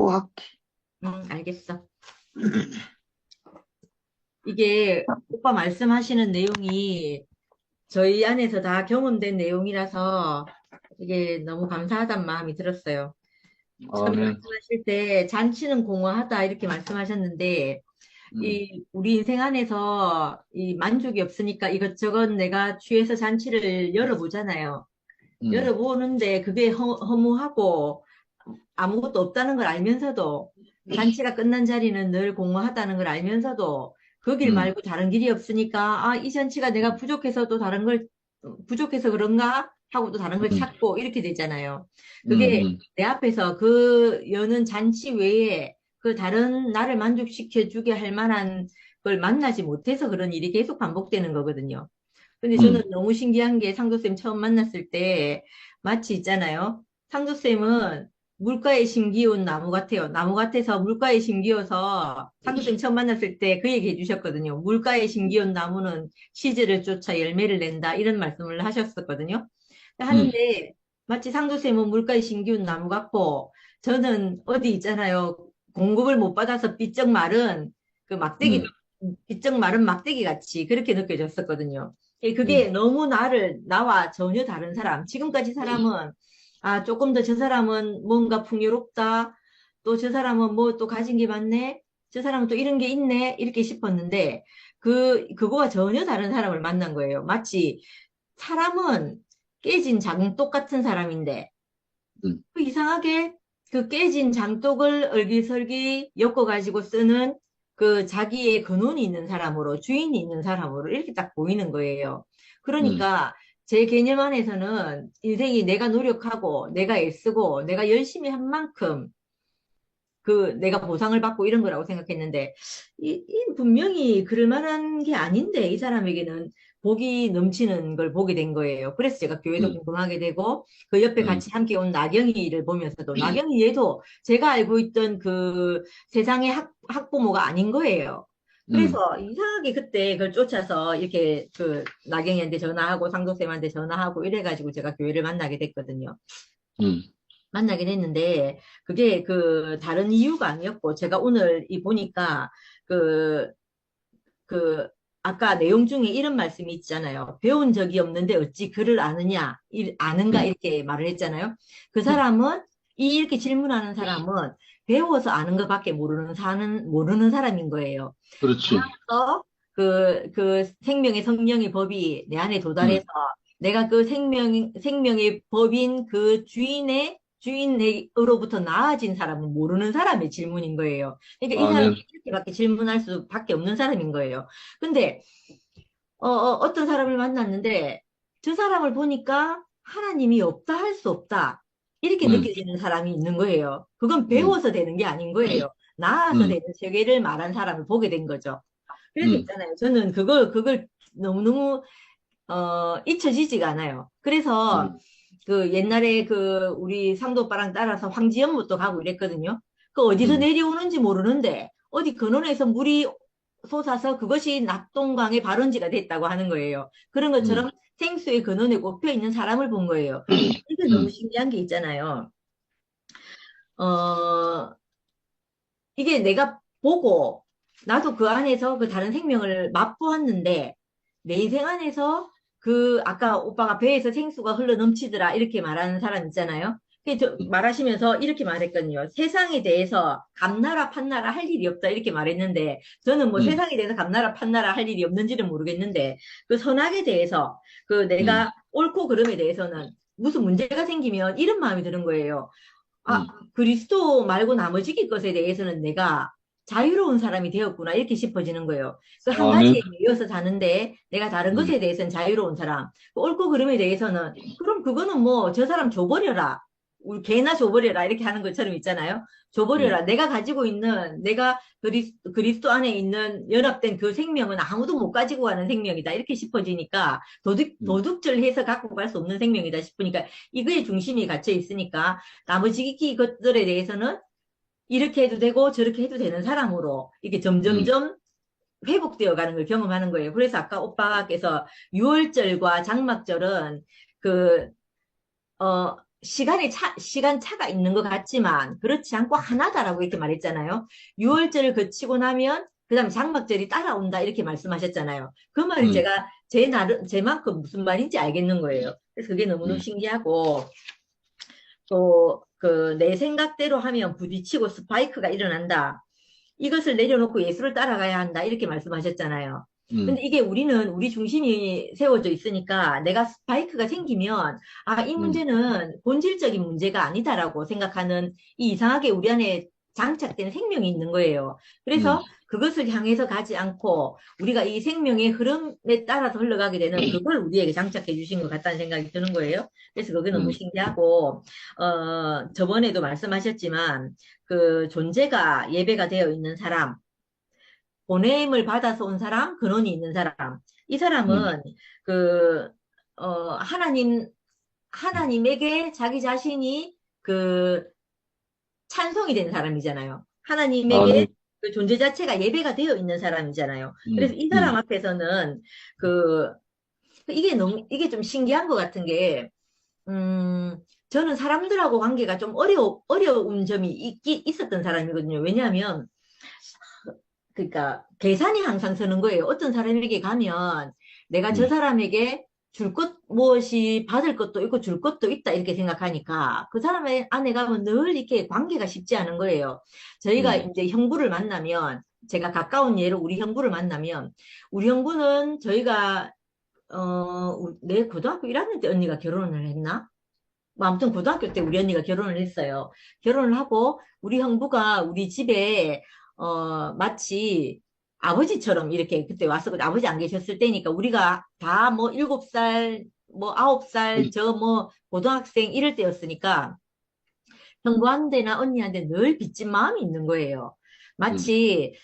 할게. 알겠어. 이게 오빠 말씀하시는 내용이 저희 안에서 다 경험된 내용이라서 이게 너무 감사하다는 마음이 들었어요. 처음에 아멘. 말씀하실 때 잔치는 공허하다 이렇게 말씀하셨는데 음, 이 우리 인생 안에서 이 만족이 없으니까 이것저것 내가 취해서 잔치를 열어보잖아요. 음, 열어보는데 그게 허무하고 아무것도 없다는 걸 알면서도 잔치가 끝난 자리는 늘 공허하다는 걸 알면서도 그 길 음, 말고 다른 길이 없으니까 아, 이 잔치가 내가 부족해서 또 다른 걸 부족해서 그런가 하고 또 다른 걸 음, 찾고 이렇게 되잖아요. 그게 음, 내 앞에서 그 여는 잔치 외에 그 다른 나를 만족시켜 주게 할 만한 걸 만나지 못해서 그런 일이 계속 반복되는 거거든요. 근데 저는 음, 너무 신기한 게 상도쌤 처음 만났을 때 마치 있잖아요. 상도쌤은 물가에 심기운 나무 같아요. 나무 같아서 물가에 심기어서 상도쌤 처음 만났을 때 그 얘기 해주셨거든요. 물가에 심기운 나무는 시절을 쫓아 열매를 낸다. 이런 말씀을 하셨었거든요. 음, 하는데 마치 상도쌤은 물가에 심기운 나무 같고 저는 어디 있잖아요. 공급을 못 받아서 삐쩍 마른 그 막대기, 음, 삐쩍 마른 막대기 같이 그렇게 느껴졌었거든요. 음, 그게 너무 나와 전혀 다른 사람. 지금까지 사람은, 아, 조금 더 저 사람은 뭔가 풍요롭다. 또 저 사람은 뭐 또 가진 게 많네. 저 사람은 또 이런 게 있네. 이렇게 싶었는데, 그거와 전혀 다른 사람을 만난 거예요. 마치 사람은 깨진 장독 같은 사람인데, 음, 그 이상하게 그 깨진 장독을 얼기설기 엮어가지고 쓰는 그 자기의 근원이 있는 사람으로, 주인이 있는 사람으로 이렇게 딱 보이는 거예요. 음, 그러니까 제 개념 안에서는 인생이 내가 노력하고, 내가 애쓰고, 내가 열심히 한 만큼 그 내가 보상을 받고 이런 거라고 생각했는데 이 분명히 그럴 만한 게 아닌데 이 사람에게는 복이 넘치는 걸 보게 된 거예요. 그래서 제가 교회도 음, 궁금하게 되고 그 옆에 음, 같이 함께 온 나경이를 보면서도 나경이 얘도 제가 알고 있던 그 세상의 학부모가 아닌 거예요. 그래서 음, 이상하게 그때 그걸 쫓아서 이렇게 그 나경이한테 전화하고 상도쌤한테 전화하고 이래가지고 제가 교회를 만나게 됐거든요. 음, 만나긴 했는데 그게 그 다른 이유가 아니었고 제가 오늘 이 보니까 그, 그 아까 내용 중에 이런 말씀이 있잖아요. 배운 적이 없는데 어찌 글을 아느냐, 아는가 음, 이렇게 말을 했잖아요. 그 음. 사람은 이렇게 질문하는 사람은 배워서 아는 것밖에 모르는 사람인 거예요. 그렇지. 나서 그 생명의 성령의 법이 내 안에 도달해서 음, 내가 그 생명의 법인 그 주인으로부터 나아진 사람은 모르는 사람의 질문인 거예요. 그러니까 이 사람이 아멘. 이렇게밖에 질문할 수밖에 없는 사람인 거예요. 근데 어떤 사람을 만났는데 저 사람을 보니까 하나님이 없다 할 수 없다. 이렇게 음, 느껴지는 사람이 있는 거예요. 그건 음, 배워서 되는 게 아닌 거예요. 나아서 음, 되는 세계를 말한 사람을 보게 된 거죠. 그래서 음, 있잖아요. 저는 그걸 너무너무, 잊혀지지가 않아요. 그래서 음, 그 옛날에 그 우리 상도 오빠랑 따라서 황지연못도 가고 이랬거든요. 그 어디서 음, 내려오는지 모르는데 어디 근원에서 물이 솟아서 그것이 낙동강의 발원지가 됐다고 하는 거예요. 그런 음, 것처럼 생수의 근원에 꼽혀 있는 사람을 본 거예요. 이게 너무 음, 신기한 게 있잖아요. 어, 이게 내가 보고 나도 그 안에서 그 다른 생명을 맛보았는데 내 인생 안에서 그 아까 오빠가 배에서 생수가 흘러 넘치더라 이렇게 말하는 사람 있잖아요. 말하시면서 이렇게 말했거든요. 세상에 대해서 감나라 판나라 할 일이 없다 이렇게 말했는데 저는 뭐 음, 세상에 대해서 감나라 판나라 할 일이 없는지는 모르겠는데 그 선악에 대해서 그 음, 내가 옳고 그름에 대해서는 무슨 문제가 생기면 이런 마음이 드는 거예요. 아, 음. 그리스도 말고 나머지 것에 대해서는 내가 자유로운 사람이 되었구나, 이렇게 싶어지는 거예요. 그 한 아멘. 가지에 매여서 사는데 내가 다른 음, 것에 대해서는 자유로운 사람. 그 옳고 그름에 대해서는, 그럼 그거는 뭐, 저 사람 줘버려라. 우리 개나 줘버려라. 이렇게 하는 것처럼 있잖아요. 음, 줘버려라. 내가 가지고 있는, 내가 그리스도 안에 있는 연합된 그 생명은 아무도 못 가지고 가는 생명이다. 이렇게 싶어지니까, 음, 도둑질해서 갖고 갈 수 없는 생명이다 싶으니까, 이거에 중심이 갇혀 있으니까, 나머지 것들에 대해서는 이렇게 해도 되고 저렇게 해도 되는 사람으로 이게 음, 점점점 회복되어 가는 걸 경험하는 거예요. 그래서 아까 오빠께서 6월절과 장막절은 그, 시간 차가 있는 것 같지만, 그렇지 않고 하나다라고 이렇게 말했잖아요. 6월절을 거치고 나면, 그 다음에 장막절이 따라온다, 이렇게 말씀하셨잖아요. 그 말이 음, 제가 제만큼 무슨 말인지 알겠는 거예요. 그래서 그게 너무너무 음, 신기하고, 또, 내 생각대로 하면 부딪히고 스파이크가 일어난다. 이것을 내려놓고 예수를 따라가야 한다. 이렇게 말씀하셨잖아요. 근데 음, 이게 우리 중심이 세워져 있으니까 내가 스파이크가 생기면, 아, 이 음, 문제는 본질적인 문제가 아니다라고 생각하는 이 이상하게 우리 안에 장착된 생명이 있는 거예요. 음, 그래서 그것을 향해서 가지 않고 우리가 이 생명의 흐름에 따라서 흘러가게 되는 그걸 우리에게 장착해 주신 것 같다는 생각이 드는 거예요. 그래서 그게 너무 음, 신기하고, 저번에도 말씀하셨지만, 그 존재가 예배가 되어 있는 사람, 보냄을 받아서 온 사람, 근원이 있는 사람. 이 음, 사람은 그 하나님에게 자기 자신이 그 찬송이 된 사람이잖아요. 아, 하나님에게 네, 그 존재 자체가 예배가 되어 있는 사람이잖아요. 그래서 이 사람 음, 앞에서는 그 이게 좀 신기한 것 같은 게, 음, 저는 사람들하고 관계가 좀 어려운 점이 있었던 사람이거든요. 왜냐하면, 그러니까, 계산이 항상 서는 거예요. 어떤 사람에게 가면, 내가 저 음, 사람에게 무엇이 받을 것도 있고 줄 것도 있다, 이렇게 생각하니까, 그 사람의 안에 가면 늘 이렇게 관계가 쉽지 않은 거예요. 저희가 음, 이제 형부를 만나면, 제가 가까운 예로 우리 형부를 만나면, 우리 형부는 저희가, 내 고등학교 1학년 때 언니가 결혼을 했나? 뭐 아무튼 고등학교 때 우리 언니가 결혼을 했어요. 결혼을 하고 우리 형부가 우리 집에 마치 아버지처럼 이렇게 그때 와서 아버지 안 계셨을 때니까 우리가 다 뭐 7살, 뭐 9살, 저 뭐 고등학생 이럴 때였으니까 형부한테나 언니한테 늘 빚진 마음이 있는 거예요. 음, 마치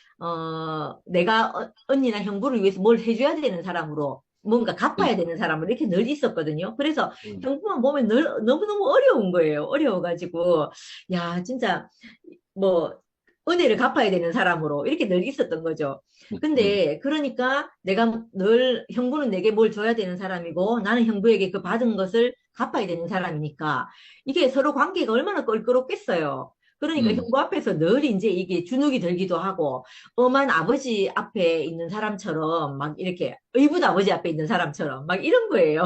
내가 언니나 형부를 위해서 뭘 해줘야 되는 사람으로, 뭔가 음, 갚아야 되는 사람으로 이렇게 늘 있었거든요. 그래서 음, 형부만 보면 늘 너무너무 어려운 거예요. 어려워가지고 야 진짜 뭐 은혜를 갚아야 되는 사람으로 이렇게 늘 있었던 거죠. 음, 근데 그러니까 내가 늘 형부는 내게 뭘 줘야 되는 사람이고 나는 형부에게 그 받은 것을 갚아야 되는 사람이니까 이게 서로 관계가 얼마나 껄끄럽겠어요. 그러니까 음, 형부 앞에서 늘 이제 이게 주눅이 들기도 하고 엄한 아버지 앞에 있는 사람처럼 막 이렇게 의붓 아버지 앞에 있는 사람처럼 막 이런 거예요.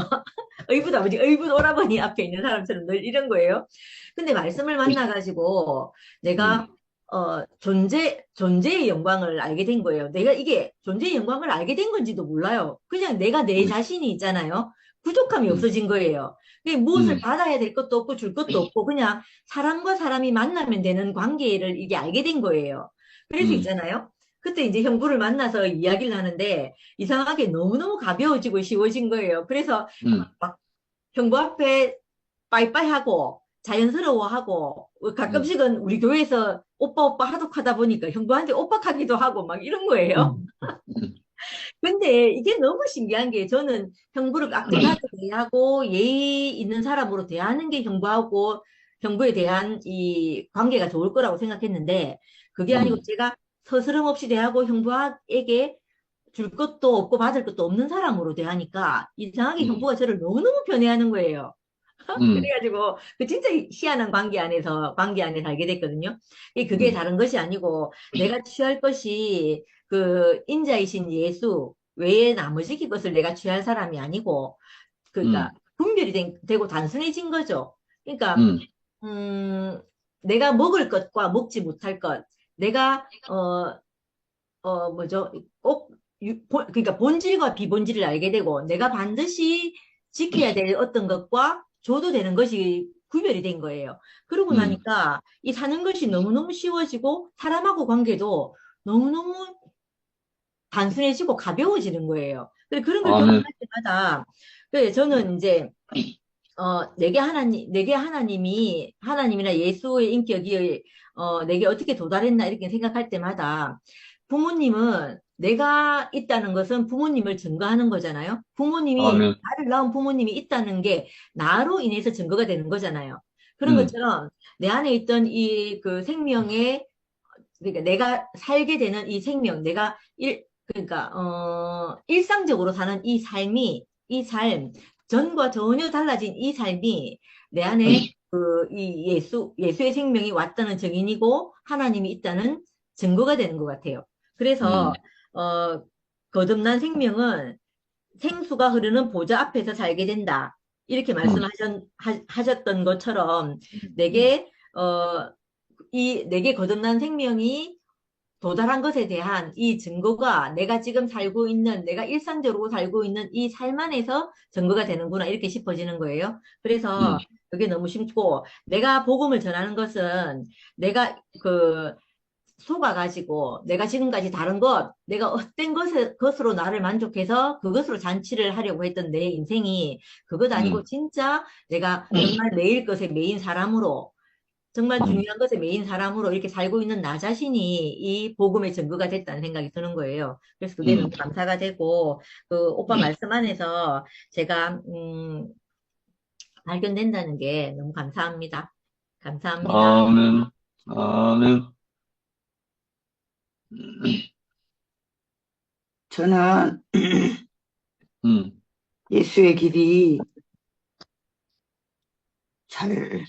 의붓 아버지, 의붓 오라버니 앞에 있는 사람처럼 늘 이런 거예요. 근데 말씀을 만나가지고 내가 존재의 영광을 알게 된 거예요. 내가 이게 존재의 영광을 알게 된 건지도 몰라요. 그냥 내가 내 음, 자신이 있잖아요. 부족함이 음, 없어진 거예요. 그게 무엇을 음, 받아야 될 것도 없고 줄 것도 없고 그냥 사람과 사람이 만나면 되는 관계를 이게 알게 된 거예요. 그래서 음, 있잖아요. 그때 이제 형부를 만나서 이야기를 하는데 이상하게 너무너무 가벼워지고 쉬워진 거예요. 그래서 음, 막 형부 앞에 빠이빠이하고 자연스러워하고 음, 가끔씩은 우리 교회에서 오빠 오빠 하독하다 보니까 형부한테 오빠하기도 하고 막 이런 거예요. 음, 근데 이게 너무 신기한 게 저는 형부를 깍듯하게 대하고 예의 있는 사람으로 대하는 게 형부하고 형부에 대한 이 관계가 좋을 거라고 생각했는데 그게 아니고 음, 제가 서스럼 없이 대하고 형부에게 줄 것도 없고 받을 것도 없는 사람으로 대하니까 이상하게 음, 형부가 저를 너무너무 편애하는 거예요. 음, 그래가지고 그 진짜 희한한 관계 안에 살게 됐거든요. 그게 음, 다른 것이 아니고 내가 취할 것이 그 인자이신 예수 외에 나머지 것을 내가 취할 사람이 아니고 그러니까 음, 되고 단순해진 거죠. 그러니까 음, 음, 내가 먹을 것과 먹지 못할 것, 내가 뭐죠? 꼭 그러니까 본질과 비본질을 알게 되고 내가 반드시 지켜야 될 어떤 것과 줘도 되는 것이 구별이 된 거예요. 그러고 음. 나니까 이 사는 것이 너무너무 쉬워지고 사람하고 관계도 너무너무 단순해지고 가벼워지는 거예요. 그런 걸 경험할 아멘. 때마다 저는 이제 내게 하나님이나 예수의 인격이, 내게 어떻게 도달했나, 이렇게 생각할 때마다, 부모님은, 내가 있다는 것은 부모님을 증거하는 거잖아요. 아멘. 나를 낳은 부모님이 있다는 게, 나로 인해서 증거가 되는 거잖아요. 그런 음, 것처럼, 내 안에 있던 그 생명의, 그러니까 내가 살게 되는 이 생명, 그러니까, 일상적으로 사는 이 삶, 전과 전혀 달라진 이 삶이 내 안에 예수의 생명이 왔다는 증인이고 하나님이 있다는 증거가 되는 것 같아요. 그래서, 음, 어, 거듭난 생명은 생수가 흐르는 보좌 앞에서 살게 된다. 이렇게 음, 말씀하셨던 것처럼 음, 내게, 내게 거듭난 생명이 도달한 것에 대한 이 증거가 내가 지금 살고 있는, 내가 일상적으로 살고 있는 이 삶 안에서 증거가 되는구나, 이렇게 싶어지는 거예요. 음, 그래서 그게 너무 심고, 내가 복음을 전하는 것은 내가 속아가지고, 내가 지금까지 다른 것, 내가 헛된 것으로 나를 만족해서 그것으로 잔치를 하려고 했던 내 인생이 그것 아니고 음, 진짜 내가 정말 매일 것에 매인 사람으로, 정말 음, 중요한 것에 메인 사람으로 이렇게 살고 있는 나 자신이 이 복음의 증거가 됐다는 생각이 드는 거예요. 그래서 그게 너무 음. 감사가 되고, 그 오빠 말씀 안에서 제가, 발견된다는 게 너무 감사합니다. 감사합니다. 아멘, 아멘. 저는 음, 예수의 길이 잘,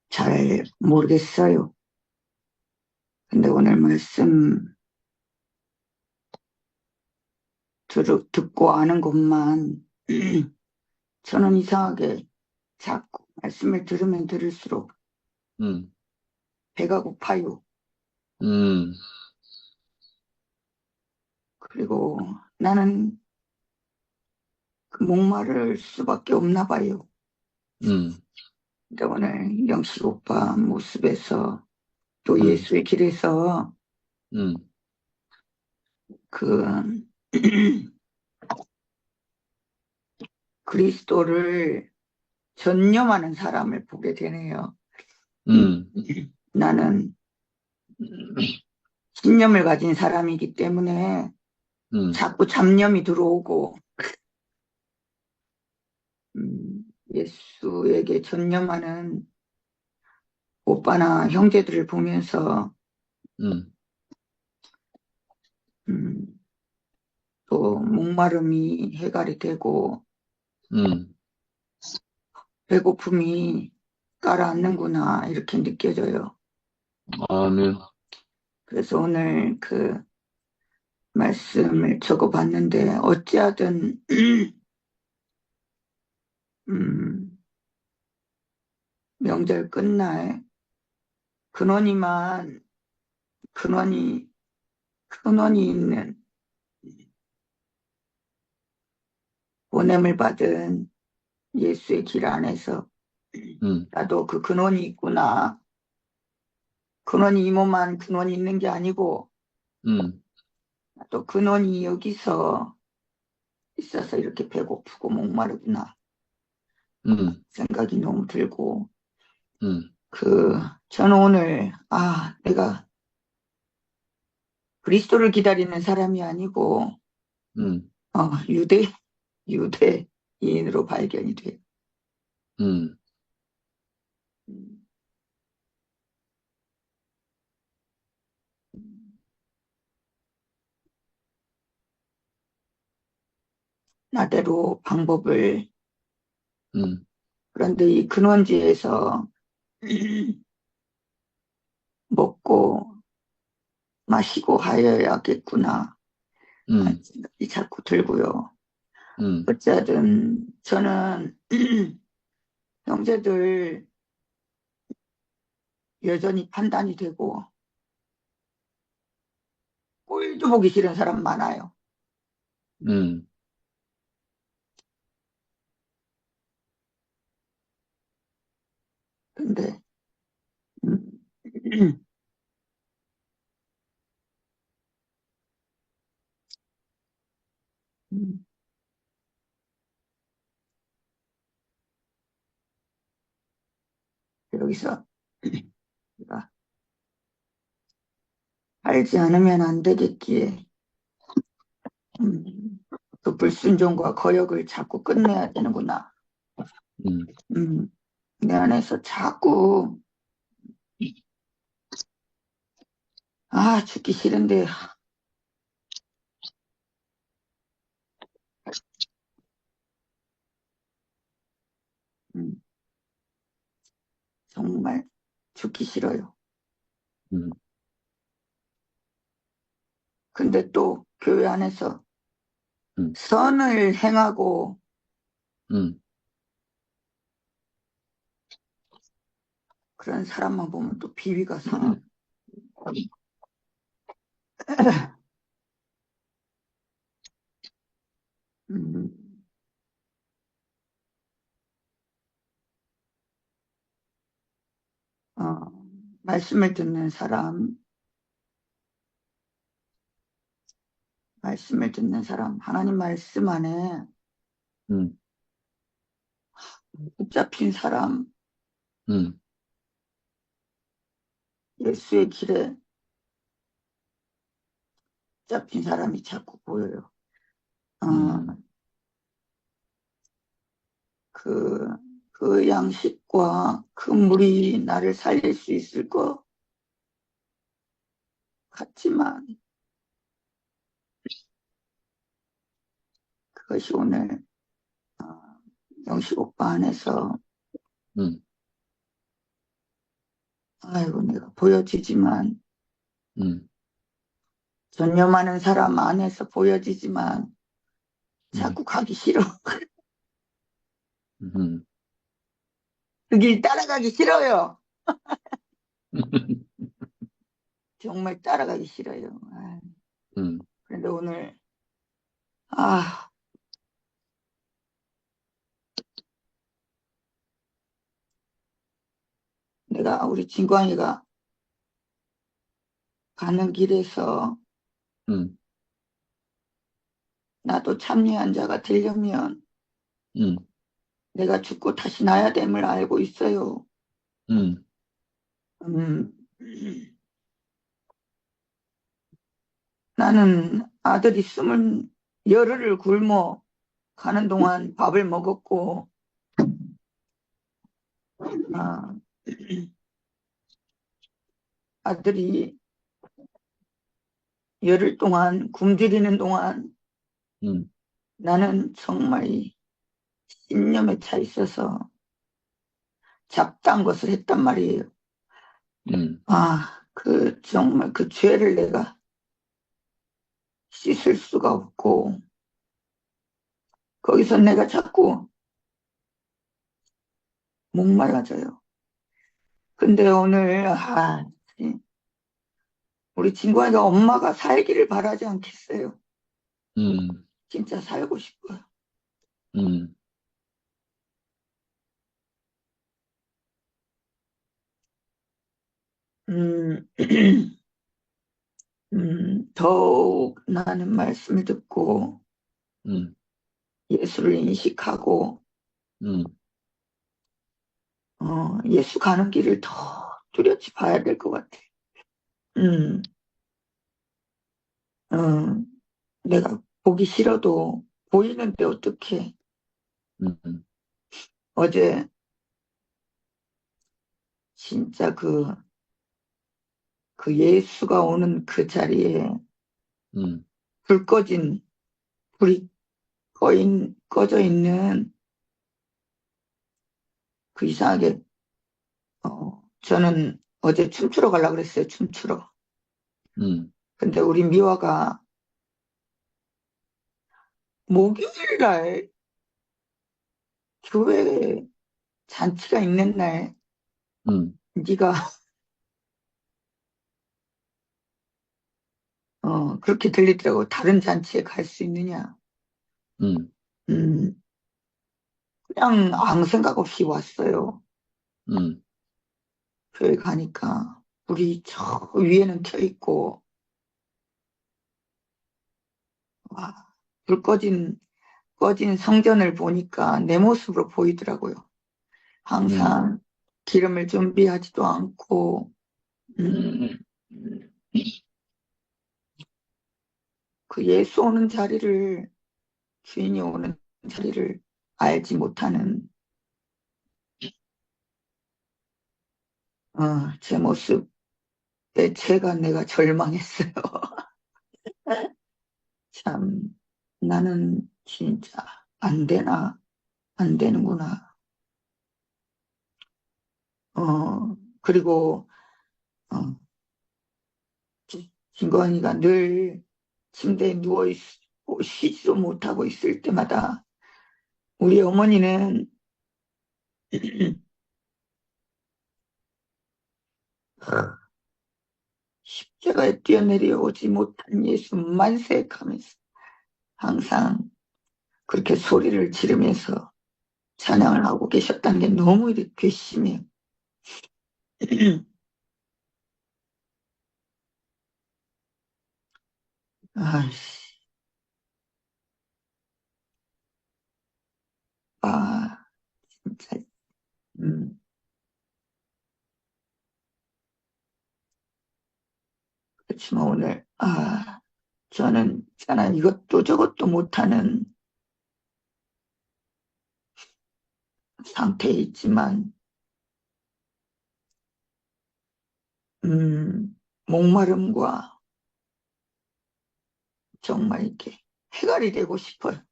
잘 모르겠어요. 근데 오늘 말씀 듣고 아는 것만 저는 이상하게 자꾸 말씀을 들으면 들을수록 음, 배가 고파요. 음, 그리고 나는 그 목마를 수밖에 없나 봐요. 음, 근데 오늘 영식 오빠 모습에서 또 음, 예수의 길에서 음, 그 그리스도를 전념하는 사람을 보게 되네요. 음, 나는 신념을 가진 사람이기 때문에 음, 자꾸 잡념이 들어오고 예수에게 전념하는 오빠나 형제들을 보면서 음, 음, 또 목마름이 해결이 되고 음. 배고픔이 가라앉는구나 이렇게 느껴져요. 아멘. 그래서 오늘 그 말씀을 적어봤는데 어찌하든 음, 명절 끝날 근원이만 근원이 근원이 있는 보냄을 받은 예수의 길 안에서 음, 나도 그 근원이 있구나. 근원이 이 몸만 근원이 있는 게 아니고 음, 또 근원이 여기서 있어서 이렇게 배고프고 목마르구나 음, 생각이 너무 들고 음, 저는 오늘 내가 그리스도를 기다리는 사람이 아니고 음, 유대 유대인으로 발견이 돼. 음, 음, 나대로 방법을 음, 그런데 이 근원지에서 먹고 마시고 하여야겠구나 하는 음, 생각이 자꾸 들고요. 음, 어쨌든 저는 형제들 여전히 판단이 되고 꼴도 보기 싫은 사람 많아요. 음, 근데 음, 음, 여기서 우리가 알지 않으면 안 되겠기에 그 불순종과 거역을 자꾸 끝내야 되는구나. 음, 음, 내 안에서 자꾸 죽기 싫은데 음, 듣기 싫어요. 음, 근데 또 교회 안에서 음, 선을 행하고 음, 그런 사람만 보면 또 비위가 상하고. 음, 어, 말씀을 듣는 사람, 하나님 말씀 안에 음, 붙잡힌 사람, 음, 예수의 길에 잡힌 사람이 자꾸 보여요. 음, 그, 그 양식과 그 물이 나를 살릴 수 있을 것 같지만 그것이 오늘 영식 오빠 안에서 음, 아이고 내가 보여지지만 음, 전념하는 사람 안에서 보여지지만 음, 자꾸 가기 싫어. 음, 그 길 따라가기 싫어요. 정말 따라가기 싫어요. 음, 그런데 오늘 아 내가 우리 진광이가 가는 길에서 음, 나도 참여한 자가 되려면 음, 내가 죽고 다시 나야 됨을 알고 있어요. 음, 음, 나는 아들이 열흘을 굶어 가는 동안 밥을 먹었고, 아, 아들이 열흘 동안 굶주리는 동안 음, 나는 정말 신념에 차 있어서 잡다한 것을 했단 말이에요. 정말 그 죄를 내가 씻을 수가 없고, 거기서 내가 자꾸 목말라져요. 근데 오늘, 우리 친구가 엄마가 살기를 바라지 않겠어요. 음, 진짜 살고 싶어요. 음, 음, 더욱 나는 말씀을 듣고 음, 예수를 인식하고, 음, 예수 가는 길을 더 뚜렷이 봐야 될 것 같아. 음, 어, 내가 보기 싫어도 보이는데 어떡해. 음, 어제 진짜 그 예수가 오는 그 자리에 음, 불 꺼진, 불이 꺼져 있는 그 이상하게, 저는 어제 춤추러 가려고 그랬어요, 춤추러. 음, 근데 우리 미화가 목요일 날 교회 잔치가 있는 날 음, 네가 그렇게 들리더라고. 다른 잔치에 갈 수 있느냐. 음, 음, 그냥 아무 생각 없이 왔어요. 음, 교회 가니까 불이 저 위에는 켜 있고 와, 불 꺼진 성전을 보니까 내 모습으로 보이더라고요. 음, 항상 기름을 준비하지도 않고 음, 그 예수 오는 자리를 주인이 오는 자리를 알지 못하는 제 모습에 제가 내가 절망했어요. 참 나는 진짜 안 되나 안 되는구나. 그리고 어, 김건희가 늘 침대에 누워 있고 쉬지도 못하고 있을 때마다 우리 어머니는 십자가에 뛰어내려오지 못한 예수 만색하면서 항상 그렇게 소리를 지르면서 찬양을 하고 계셨다는 게 너무 이렇게 괘씸해요. 아이씨, 아, 진짜, 음, 그렇지만 오늘, 저는 이것도 저것도 못하는 상태에 있지만, 목마름과 정말 이렇게 해갈이 되고 싶어요.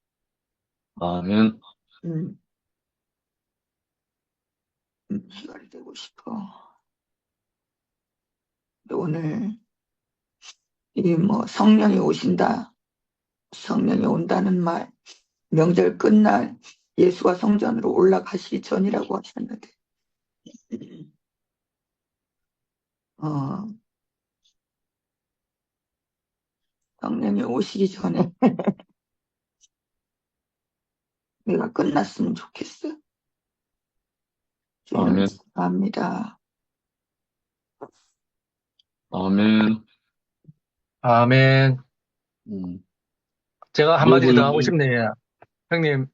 아멘. 음, 해갈이 되고 싶어. 근데 오늘, 이 뭐, 성령이 오신다, 성령이 온다는 말, 명절 끝날 예수가 성전으로 올라가시기 전이라고 하셨는데, 어, 성령이 오시기 전에 내가 끝났으면 좋겠어. 주님 아멘. 감사합니다. 아멘. 아멘. 음. 제가 한마디 명구 더 하고 형님, 싶네요. 형님,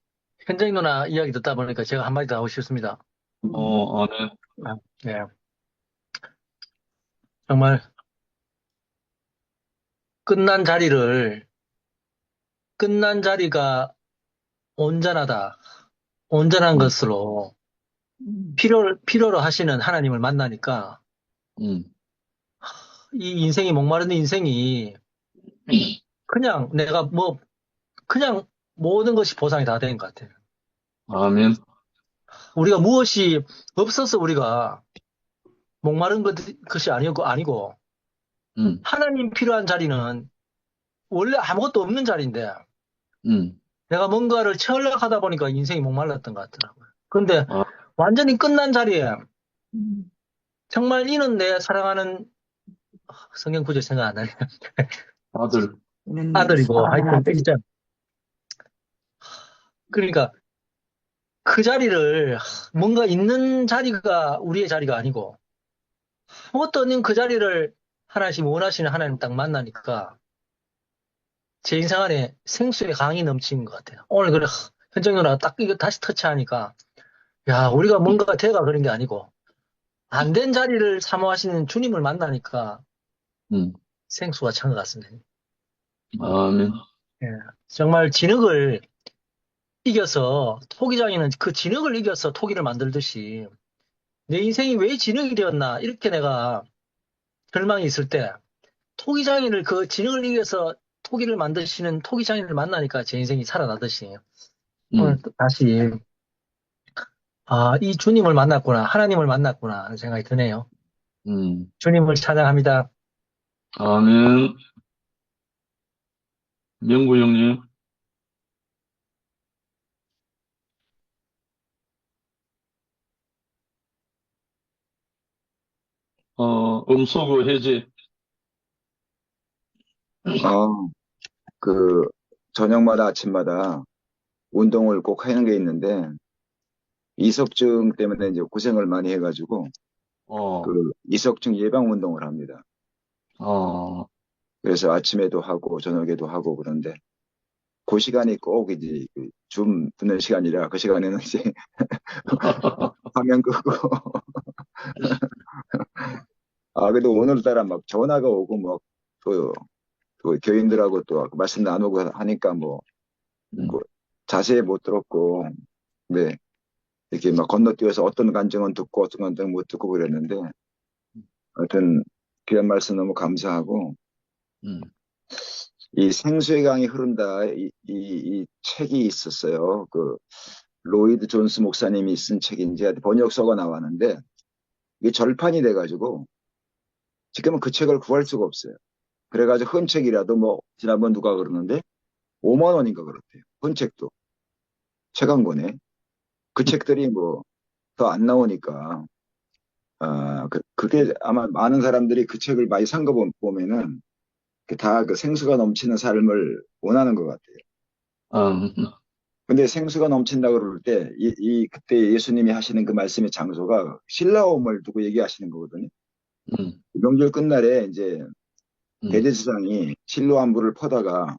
현정이 누나 이야기 듣다 보니까 제가 한마디 더 하고 싶습니다. 아멘. 아, 예. 정말 끝난 자리가 온전하다. 온전한 것으로 음, 필요로 하시는 하나님을 만나니까 음. 이 인생이 목마른 인생이 그냥 내가 뭐 그냥 모든 것이 보상이 다 된 것 같아요. 아멘. 우리가 무엇이 없어서 우리가 목마른 것이 아니고 음. 하나님 필요한 자리는 원래 아무것도 없는 자리인데 음. 내가 뭔가를 채우려고 하다 보니까 인생이 목말랐던 것 같더라고요. 그런데 아, 완전히 끝난 자리에 음, 정말 이는 내 사랑하는 성경 구절 생각 안 나네. 아들. 이는 내 아들이고 사랑하는 하여튼 아들이. 진짜 그러니까 그 자리를 뭔가 있는 자리가 우리의 자리가 아니고 아무것도 없는 그 자리를 하나씩 원하시는 하나님 딱 만나니까 제 인생 안에 생수의 강이 넘치는 것 같아요. 오늘 그래 현정 누나가 딱 이거 다시 터치하니까 야 우리가 뭔가 돼가 그런 게 아니고 안 된 자리를 사모하시는 주님을 만나니까 음. 생수가 찬 것 같습니다. 아멘. 예. 정말 진흙을 이겨서 토기장에는 그 진흙을 이겨서 토기를 만들듯이 내 인생이 왜 진흙이 되었나 이렇게 내가 절망이 있을 때 토기장인을 그 진흙을 이겨서 토기를 만드시는 토기장인을 만나니까 제 인생이 살아나듯이 오늘 음. 또 다시 이 주님을 만났구나 하나님을 만났구나 하는 생각이 드네요. 음. 주님을 찬양합니다. 아멘. 명구 형님, 음소거 해제. 어, 그, 저녁마다 아침마다 운동을 꼭 하는 게 있는데, 이석증 때문에 이제 고생을 많이 해가지고, 어, 그, 이석증 예방 운동을 합니다. 어, 그래서 아침에도 하고, 저녁에도 하고 그런데, 그 시간이 꼭 이제 줌 듣는 시간이라, 그 시간에는 이제 화면 끄고, 그래도 오늘따라 막 전화가 오고, 또 교인들하고 또 말씀 나누고 하니까 그 음, 자세히 못 들었고, 네. 이렇게 막 건너뛰어서 어떤 간증은 듣고 어떤 간증은 못 듣고 그랬는데, 하여튼, 귀한 말씀 너무 감사하고, 음, 이 생수의 강이 흐른다, 이 책이 있었어요. 그, 로이드 존스 목사님이 쓴 책인지 번역서가 나왔는데, 이게 절판이 돼가지고, 지금은 그 책을 구할 수가 없어요. 그래가지고 헌 책이라도 뭐 지난번 누가 그러는데 5만 원인가 그렇대요. 헌 책도 책 한 권에 그 책들이 뭐 더 안 나오니까 그게 아마 많은 사람들이 그 책을 많이 산 거 보면은 다 그 생수가 넘치는 삶을 원하는 것 같아요. 음, 근데 생수가 넘친다 그럴 때 그때 예수님이 하시는 그 말씀의 장소가 실라움을 두고 얘기하시는 거거든요. 명절 끝날에 이제 음, 대제사장이 실로암 물을 퍼다가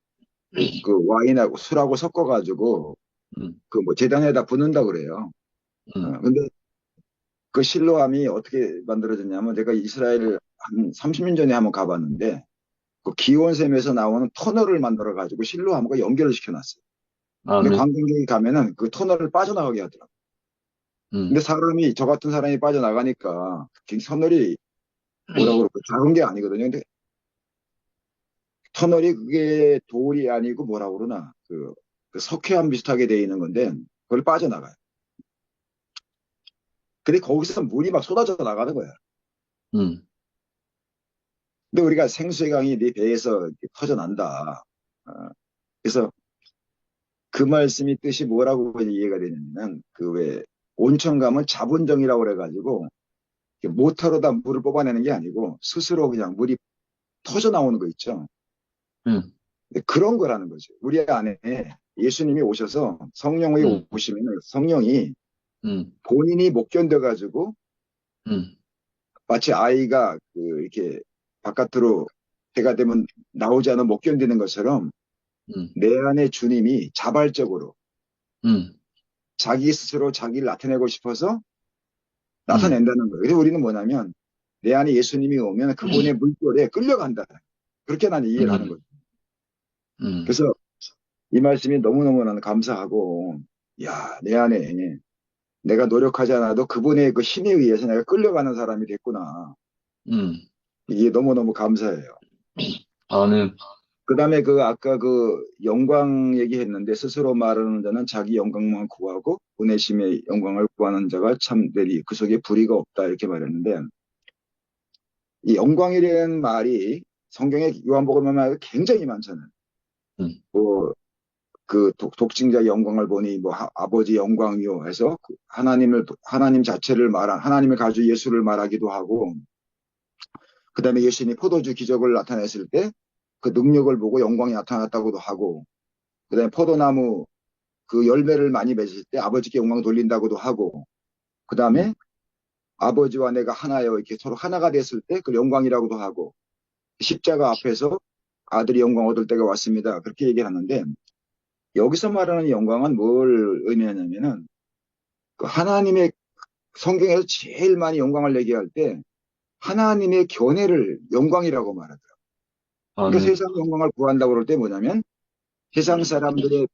그 와인하고 술하고 섞어가지고 음, 그 뭐 제단에다 붓는다 그래요. 근데 그 실로암이 어떻게 만들어졌냐면 제가 이스라엘 한 30년 전에 한번 가봤는데 그 기온샘에서 나오는 터널을 만들어 가지고 실로암과 연결을 시켜놨어요. 근데 아멘. 관광객이 가면은 그 터널을 빠져나가게 하더라고요. 음, 근데 저 같은 사람이 빠져나가니까 그 터널이 뭐라고 그럴까 작은 게 아니거든요. 근데 터널이 그게 돌이 아니고 뭐라고 그러나 그 석회암 비슷하게 돼 있는 건데 그걸 빠져나가요. 근데 거기서 물이 막 쏟아져 나가는 거야. 음, 근데 우리가 생수의 강이 네 배에서 이렇게 터져 난다. 그래서 그 말씀이 뜻이 뭐라고 이해가 되냐면 그 왜 온천 가면 자본정이라고 그래가지고 모터로다 물을 뽑아내는 게 아니고 스스로 그냥 물이 터져 나오는 거 있죠. 음, 근데 그런 거라는 거죠. 우리 안에 예수님이 오셔서 성령이 음, 오시면 성령이 음, 본인이 못 견뎌가지고 음, 마치 아이가 이렇게 바깥으로 해가 되면 나오지 않으면 못 견디는 것처럼 음, 내 안에 주님이 자발적으로 음, 자기 스스로 자기를 나타내고 싶어서 음, 나타낸다는 거예요. 그래서 우리는 뭐냐면 내 안에 예수님이 오면 그분의 물결에 끌려간다. 그렇게 난 이해를 하는 음, 거죠. 음, 그래서 이 말씀이 너무너무 나는 감사하고, 야, 내 안에 내가 노력하지 않아도 그분의 그 힘에 의해서 내가 끌려가는 사람이 됐구나. 음, 이게 너무너무 감사해요. 아멘. 그 다음에 아까 그 영광 얘기했는데 스스로 말하는 자는 자기 영광만 구하고 보내심의 영광을 구하는 자가 참되리. 그 속에 불의가 없다. 이렇게 말했는데 이 영광이라는 말이 성경에 요한복음에 말이 굉장히 많잖아요. 음, 뭐, 독생자 영광을 보니 뭐 아버지 영광이요 해서 하나님 자체를 하나님을 가지고 예수를 말하기도 하고 그 다음에 예수님이 포도주 기적을 나타냈을 때 그 능력을 보고 영광이 나타났다고도 하고 그 다음에 포도나무 그 열매를 많이 맺을 때 아버지께 영광 돌린다고도 하고 그 다음에 음, 아버지와 내가 하나여 이렇게 서로 하나가 됐을 때 그 영광이라고도 하고 십자가 앞에서 아들이 영광 얻을 때가 왔습니다. 그렇게 얘기를 하는데 여기서 말하는 영광은 뭘 의미하냐면은 그 하나님의 성경에서 제일 많이 영광을 얘기할 때 하나님의 견해를 영광이라고 말하더라고요. 그러니까 아멘. 세상 영광을 구한다고 그럴 때 뭐냐면 세상 사람들의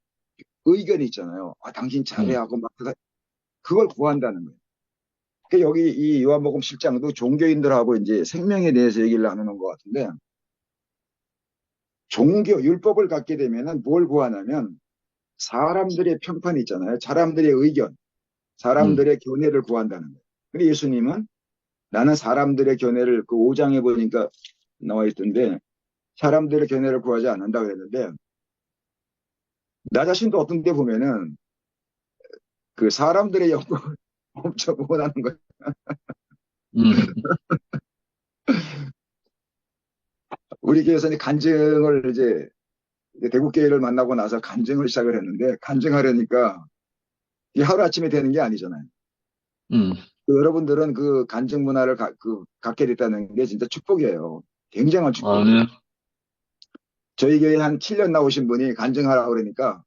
의견이 있잖아요. 당신 잘해 음, 하고 막 그걸 구한다는 거예요. 그러니까 여기 이 요한복음 7장도 종교인들하고 이제 생명에 대해서 얘기를 나누는 것 같은데 율법을 갖게 되면은 뭘 구하냐면 사람들의 평판이 있잖아요. 사람들의 의견, 음, 사람들의 견해를 구한다는 거예요. 근데 예수님은 나는 사람들의 견해를 그 5장에 보니까 나와 있던데 사람들의 견해를 구하지 않는다 그랬는데 나 자신도 어떤 때 보면은 그 사람들의 영광을 엄청 원하는 거예요. 음, 우리 교회에서는 간증을 이제 대국교회를 만나고 나서 간증을 시작을 했는데 간증하려니까 이게 하루아침에 되는 게 아니잖아요. 음, 여러분들은 그 간증 문화를 갖게 됐다는 게 진짜 축복이에요. 굉장한 축복이에요. 아멘. 저희 교회 한 7년 나오신 분이 간증하라고 그러니까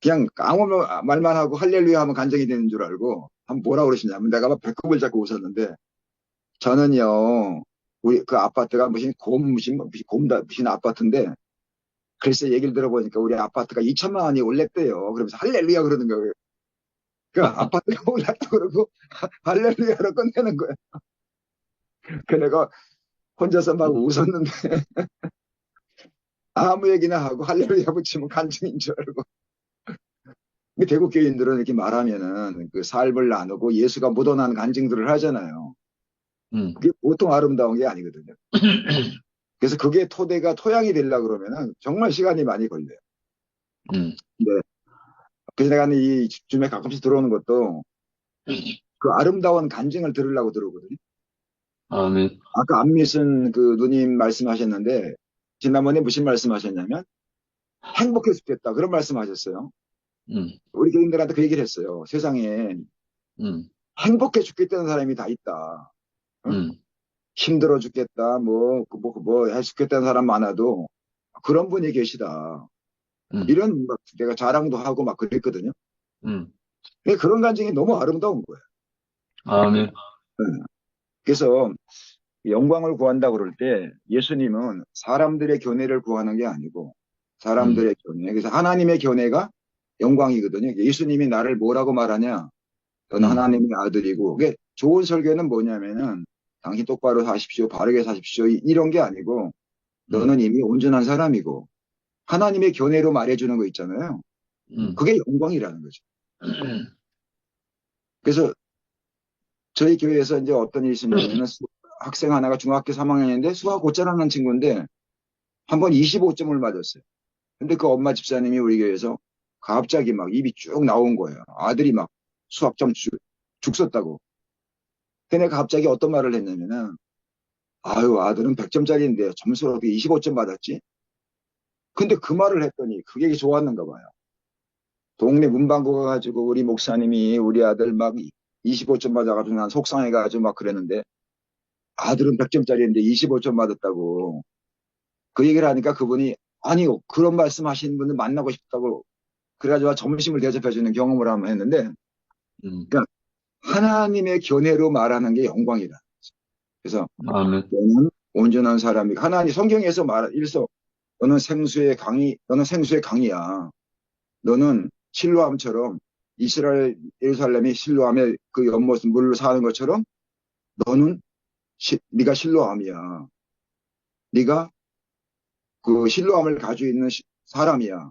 그냥 아무 말만 하고 할렐루야 하면 간증이 되는 줄 알고 한번 뭐라 그러시냐면 내가 막 배꼽을 잡고 웃었는데 저는요 우리 그 아파트가 무슨 아파트인데 글쎄 얘기를 들어보니까 우리 아파트가 2천만 원이 올랐대요. 그러면서 할렐루야 그러는 거예요. 그 아파트가 올랐다 그러고 할렐루야로 끝내는 거예요. 그 내가 혼자서 막 웃었는데 아무 얘기나 하고 할렐루야 붙이면 간증인 줄 알고. 근데 대국 교인들은 이렇게 말하면은 그 삶을 나누고 예수가 묻어난 간증들을 하잖아요. 그게 보통 아름다운 게 아니거든요. 그래서 그게 토양이 되려고 그러면은 정말 시간이 많이 걸려요. 근데 그래서 내가 이 줌에 가끔씩 들어오는 것도 그 아름다운 간증을 들으려고 들어오거든요. 아멘. 아까 안미순 그 누님 말씀하셨는데 지난번에 무슨 말씀하셨냐면 행복해 죽겠다 그런 말씀하셨어요. 우리 교인들한테 그 얘기를 했어요. 세상에 행복해 죽겠다는 사람이 다 있다. 어? 힘들어 죽겠다, 해 죽겠다는 사람 많아도 그런 분이 계시다. 이런 막 내가 자랑도 하고 막 그랬거든요. 근데 그런 간증이 너무 아름다운 거예요. 아멘. 네. 그래서 영광을 구한다 그럴 때 예수님은 사람들의 견해를 구하는 게 아니고 사람들의 견해. 그래서 하나님의 견해가 영광이거든요. 예수님이 나를 뭐라고 말하냐? 너는 하나님의 아들이고. 그게 좋은 설교는 뭐냐면은 당신 똑바로 사십시오. 바르게 사십시오. 이런 게 아니고 너는 이미 온전한 사람이고 하나님의 견해로 말해주는 거 있잖아요. 그게 영광이라는 거죠. 그래서 저희 교회에서 이제 어떤 일이 있었냐면은 학생 하나가 중학교 3학년인데 수학 곧잘하는 친구인데 한 번 25점을 맞았어요. 근데 그 엄마 집사님이 우리 교회에서 갑자기 막 입이 쭉 나온 거예요. 아들이 막 수학점 죽 썼다고. 근데 내가 갑자기 어떤 말을 했냐면은 아유 아들은 100점짜리인데 점수를 어떻게 25점 받았지? 근데 그 말을 했더니 그게 좋았는가 봐요. 동네 문방구 가가지고 우리 목사님이 우리 아들 막 25점 맞아가지고 난 속상해가지고 막 그랬는데 아들은 100점짜리인데 25점 받았다고. 그 얘기를 하니까 그분이 아니요 그런 말씀 하시는 분들 만나고 싶다고 그래가지고 점심을 대접해주는 경험을 한번 했는데 그러니까 하나님의 견해로 말하는 게 영광이다. 그래서 아멘. 너는 온전한 사람이 하나님 성경에서 일서 너는 생수의 강이야. 너는 실로암처럼 이스라엘 예루살렘이 실로암의 그 연못은 물로 사는 것처럼 너는 네가 실로암이야. 네가 그 실로암을 가지고 있는 사람이야.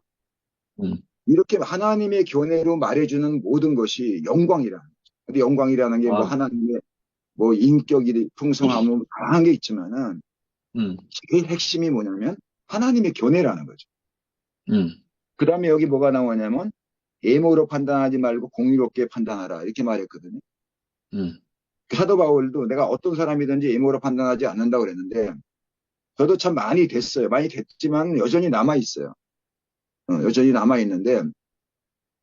이렇게 하나님의 견해로 말해주는 모든 것이 영광이라. 근데 영광이라는 게 뭐 하나님의 뭐 인격이 풍성함 뭐 다양한 게 있지만은 제일 핵심이 뭐냐면 하나님의 견해라는 거죠. 그 다음에 여기 뭐가 나오냐면 애모로 판단하지 말고 공의롭게 판단하라 이렇게 말했거든요. 사도 바울도 내가 어떤 사람이든지 애모로 판단하지 않는다고 그랬는데 저도 참 많이 됐어요. 많이 됐지만 여전히 남아있어요. 여전히 남아있는데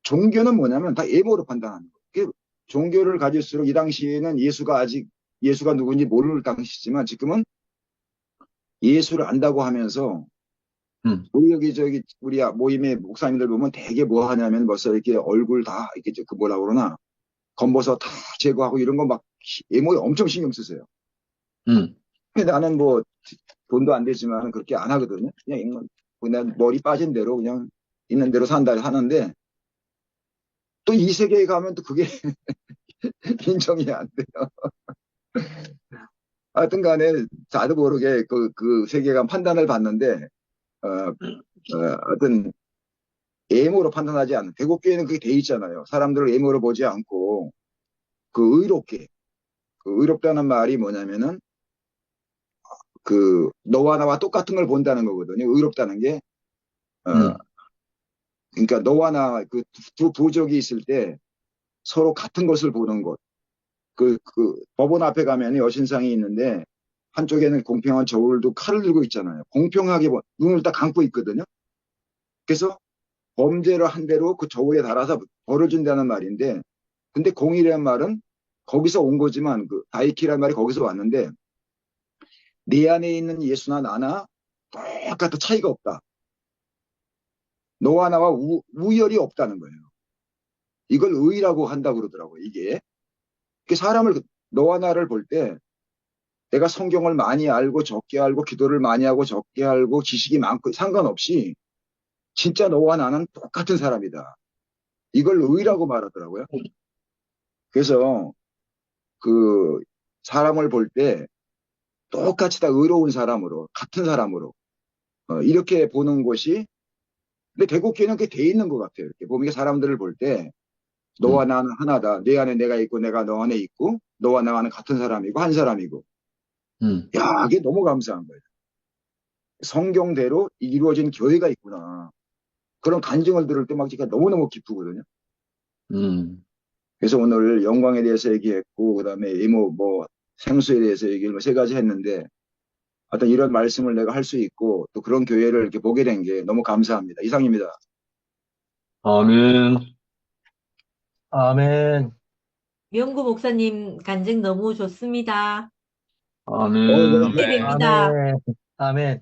종교는 뭐냐면 다 애모로 판단하는 거예요. 종교를 가질수록 이 당시에는 예수가 누군지 모를 당시지만 지금은 예수를 안다고 하면서 우리 우리 모임의 목사님들 보면 되게 뭐 하냐면 벌써 이렇게 얼굴 다 이렇게 그 뭐라 그러나 검버섯 다 제거하고 이런 거 막 외모에 엄청 신경 쓰세요. 근데 나는 뭐 돈도 안 되지만 그렇게 안 하거든요. 그냥 머리 빠진 대로 그냥 있는 대로 산다 하는데 또 이 세계에 가면 또 그게 인정이 안 돼요. 하여튼 간에 자도 모르게 그 세계관 판단을 받는데 어떤 외모로 판단하지 않는 대국교회는 그게 돼 있잖아요. 사람들을 외모로 보지 않고 의롭게 의롭다는 말이 뭐냐면은 너와 나와 똑같은 걸 본다는 거거든요. 의롭다는 게 그러니까 너와 나 두 부족이 있을 때 서로 같은 것을 보는 것. 법원 앞에 가면 여신상이 있는데 한쪽에는 공평한 저울도 칼을 들고 있잖아요. 공평하게 눈을 딱 감고 있거든요. 그래서 범죄를 한 대로 그 저울에 달아서 벌을 준다는 말인데 근데 공의라는 말은 거기서 온 거지만 다이키라는 말이 거기서 왔는데 내 안에 있는 예수나 나나 똑같아 차이가 없다. 너와 나와 우열이 없다는 거예요. 이걸 의라고 한다고 그러더라고요. 이게 사람을 너와 나를 볼 때 내가 성경을 많이 알고 적게 알고 기도를 많이 하고 적게 알고 지식이 많고 상관없이 진짜 너와 나는 똑같은 사람이다. 이걸 의라고 말하더라고요. 그래서 사람을 볼 때 똑같이 다 의로운 사람으로 같은 사람으로 이렇게 보는 것이 근데 대국교회는 그게 돼 있는 것 같아요. 이렇게 보면 사람들을 볼 때 너와 나는 하나다. 내 안에 내가 있고 내가 너 안에 있고 너와 나와는 같은 사람이고 한 사람이고. 야, 이게 너무 감사한 거예요. 성경대로 이루어진 교회가 있구나. 그런 간증을 들을 때 막 진짜 너무너무 기쁘거든요. 그래서 오늘 영광에 대해서 얘기했고, 그 다음에 이모, 생수에 대해서 얘기를 세 가지 했는데, 어떤 이런 말씀을 내가 할 수 있고, 또 그런 교회를 이렇게 보게 된 게 너무 감사합니다. 이상입니다. 아멘. 아멘. 명구 목사님 간증 너무 좋습니다. 아멘. 내일 뵙니다. 아멘. 아멘.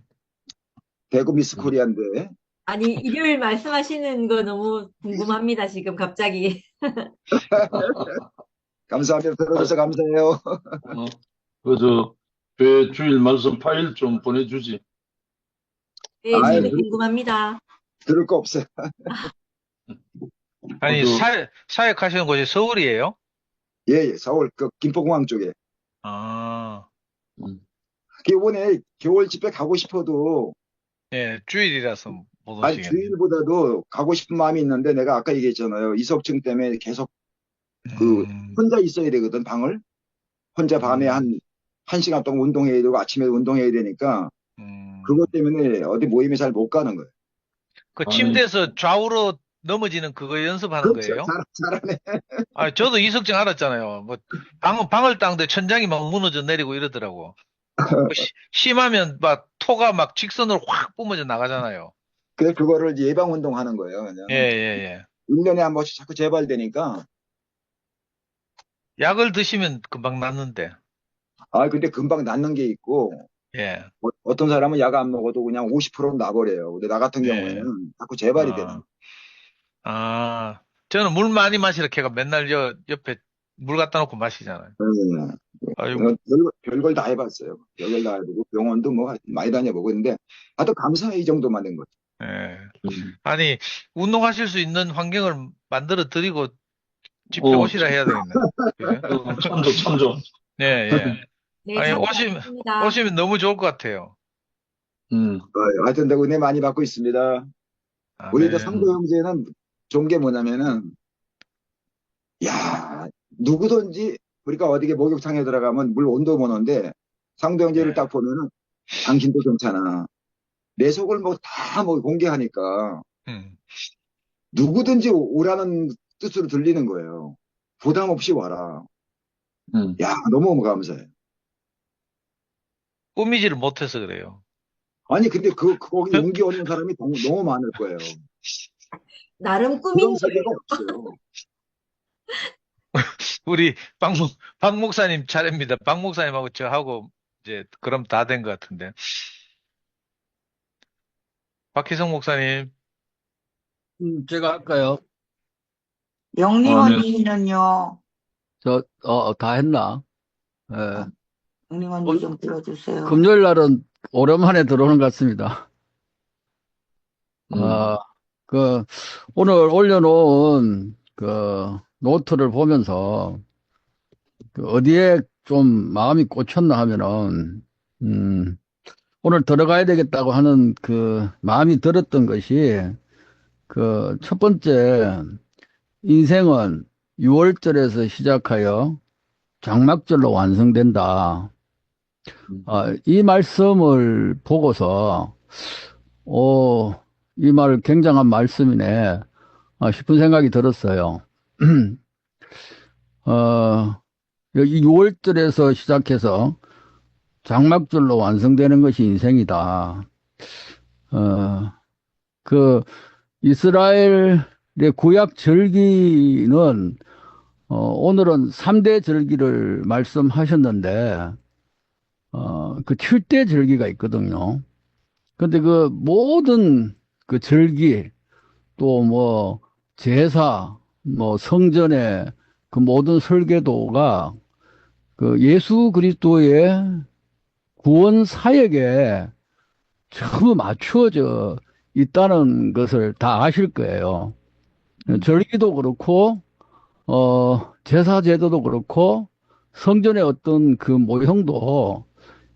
대구 미스 코리아인데, 아니, 일요일 말씀하시는 거 너무 궁금합니다, 지금 갑자기. 감사합니다. 들어줘서 감사해요. 교회 주일 말씀 파일 좀 보내주지. 네, 아유, 저도 궁금합니다. 들을 거 없어요. 아니, 사역하시는 곳이 서울이에요? 예, 서울, 김포공항 쪽에. 아, 이번에 겨울 집회 가고 싶어도, 예, 주일이라서 못 아니, 오시겠네. 주일보다도 가고 싶은 마음이 있는데, 내가 아까 얘기했잖아요. 이석증 때문에 계속 음, 혼자 있어야 되거든, 방을. 혼자 밤에 한 시간 동안 운동해야 되고, 아침에 운동해야 되니까, 그것 때문에 어디 모임에 잘 못 가는 거예요. 그 침대에서 좌우로 넘어지는 그거 연습하는 그렇죠. 거예요? 잘하네. 아, 저도 이석증 알았잖아요. 뭐, 방을 닦는데 천장이 막 무너져 내리고 이러더라고. 심하면 막 토가 막 직선으로 확 뿜어져 나가잖아요. 그래서 그거를 이제 예방 운동하는 거예요. 그냥. 예, 예, 1년에 한 번씩 자꾸 재발되니까. 예. 약을 드시면 금방 낫는데. 근데 금방 낫는 게 있고, 예, 어떤 사람은 약 안 먹어도 그냥 50%는 나버려요. 근데 나 같은 예. 경우에는 자꾸 재발이 되는 거예요. 저는 물 많이 마시라 걔가 맨날 옆에 물 갖다 놓고 마시잖아요. 네. 아유, 별걸 다 해봤어요. 별걸 다 해보고, 병원도 많이 다녀보고 있는데, 또 감사해, 이 정도만 된 거죠. 예. 아니, 운동하실 수 있는 환경을 만들어 드리고 집회 오시라 해야 되겠네. 그죠? 참조. 예, 예. 네, 아니, 참고하겠습니다. 오시면 너무 좋을 것 같아요. 하여튼 내가 은혜 많이 받고 있습니다. 우리 아멘. 상도 형제는 좋은 게 뭐냐면은, 야, 누구든지 우리가 어디게 목욕탕에 들어가면 물 온도 보는데 상도 형제를 네. 딱 보면은 당신도 괜찮아. 내 속을 다 공개하니까 누구든지 오라는 뜻으로 들리는 거예요. 부담 없이 와라. 야, 너무 감사해. 꾸미지를 못해서 그래요. 아니, 근데 거기 용기 얻는 사람이 너무 많을 거예요. 나름 꾸민 그런 세계가 없어요. 우리 박 목사님 차례입니다. 박 목사님하고 저하고 이제 그럼 다 된 것 같은데. 박희성 목사님. 제가 할까요? 영림 네. 언니는요. 다 했나? 예. 영림 언니 좀 들어주세요. 금요일 날은 오랜만에 들어오는 것 같습니다. 오늘 올려놓은 노트를 보면서 어디에 좀 마음이 꽂혔나 하면은, 오늘 들어가야 되겠다고 하는 마음이 들었던 것이 첫 번째, 인생은 6월절에서 시작하여 장막절로 완성된다. 이 말씀을 보고서, 이 말 굉장한 말씀이네, 싶은 생각이 들었어요. 여기 6월절에서 시작해서 장막절로 완성되는 것이 인생이다. 이스라엘의 구약 절기는, 오늘은 3대 절기를 말씀하셨는데, 7대 절기가 있거든요. 근데 모든 절기, 또 제사, 성전의 모든 설계도가 예수 그리스도의 구원 사역에 전부 맞추어져 있다는 것을 다 아실 거예요. 절기도 그렇고, 제사 제도도 그렇고, 성전의 어떤 모형도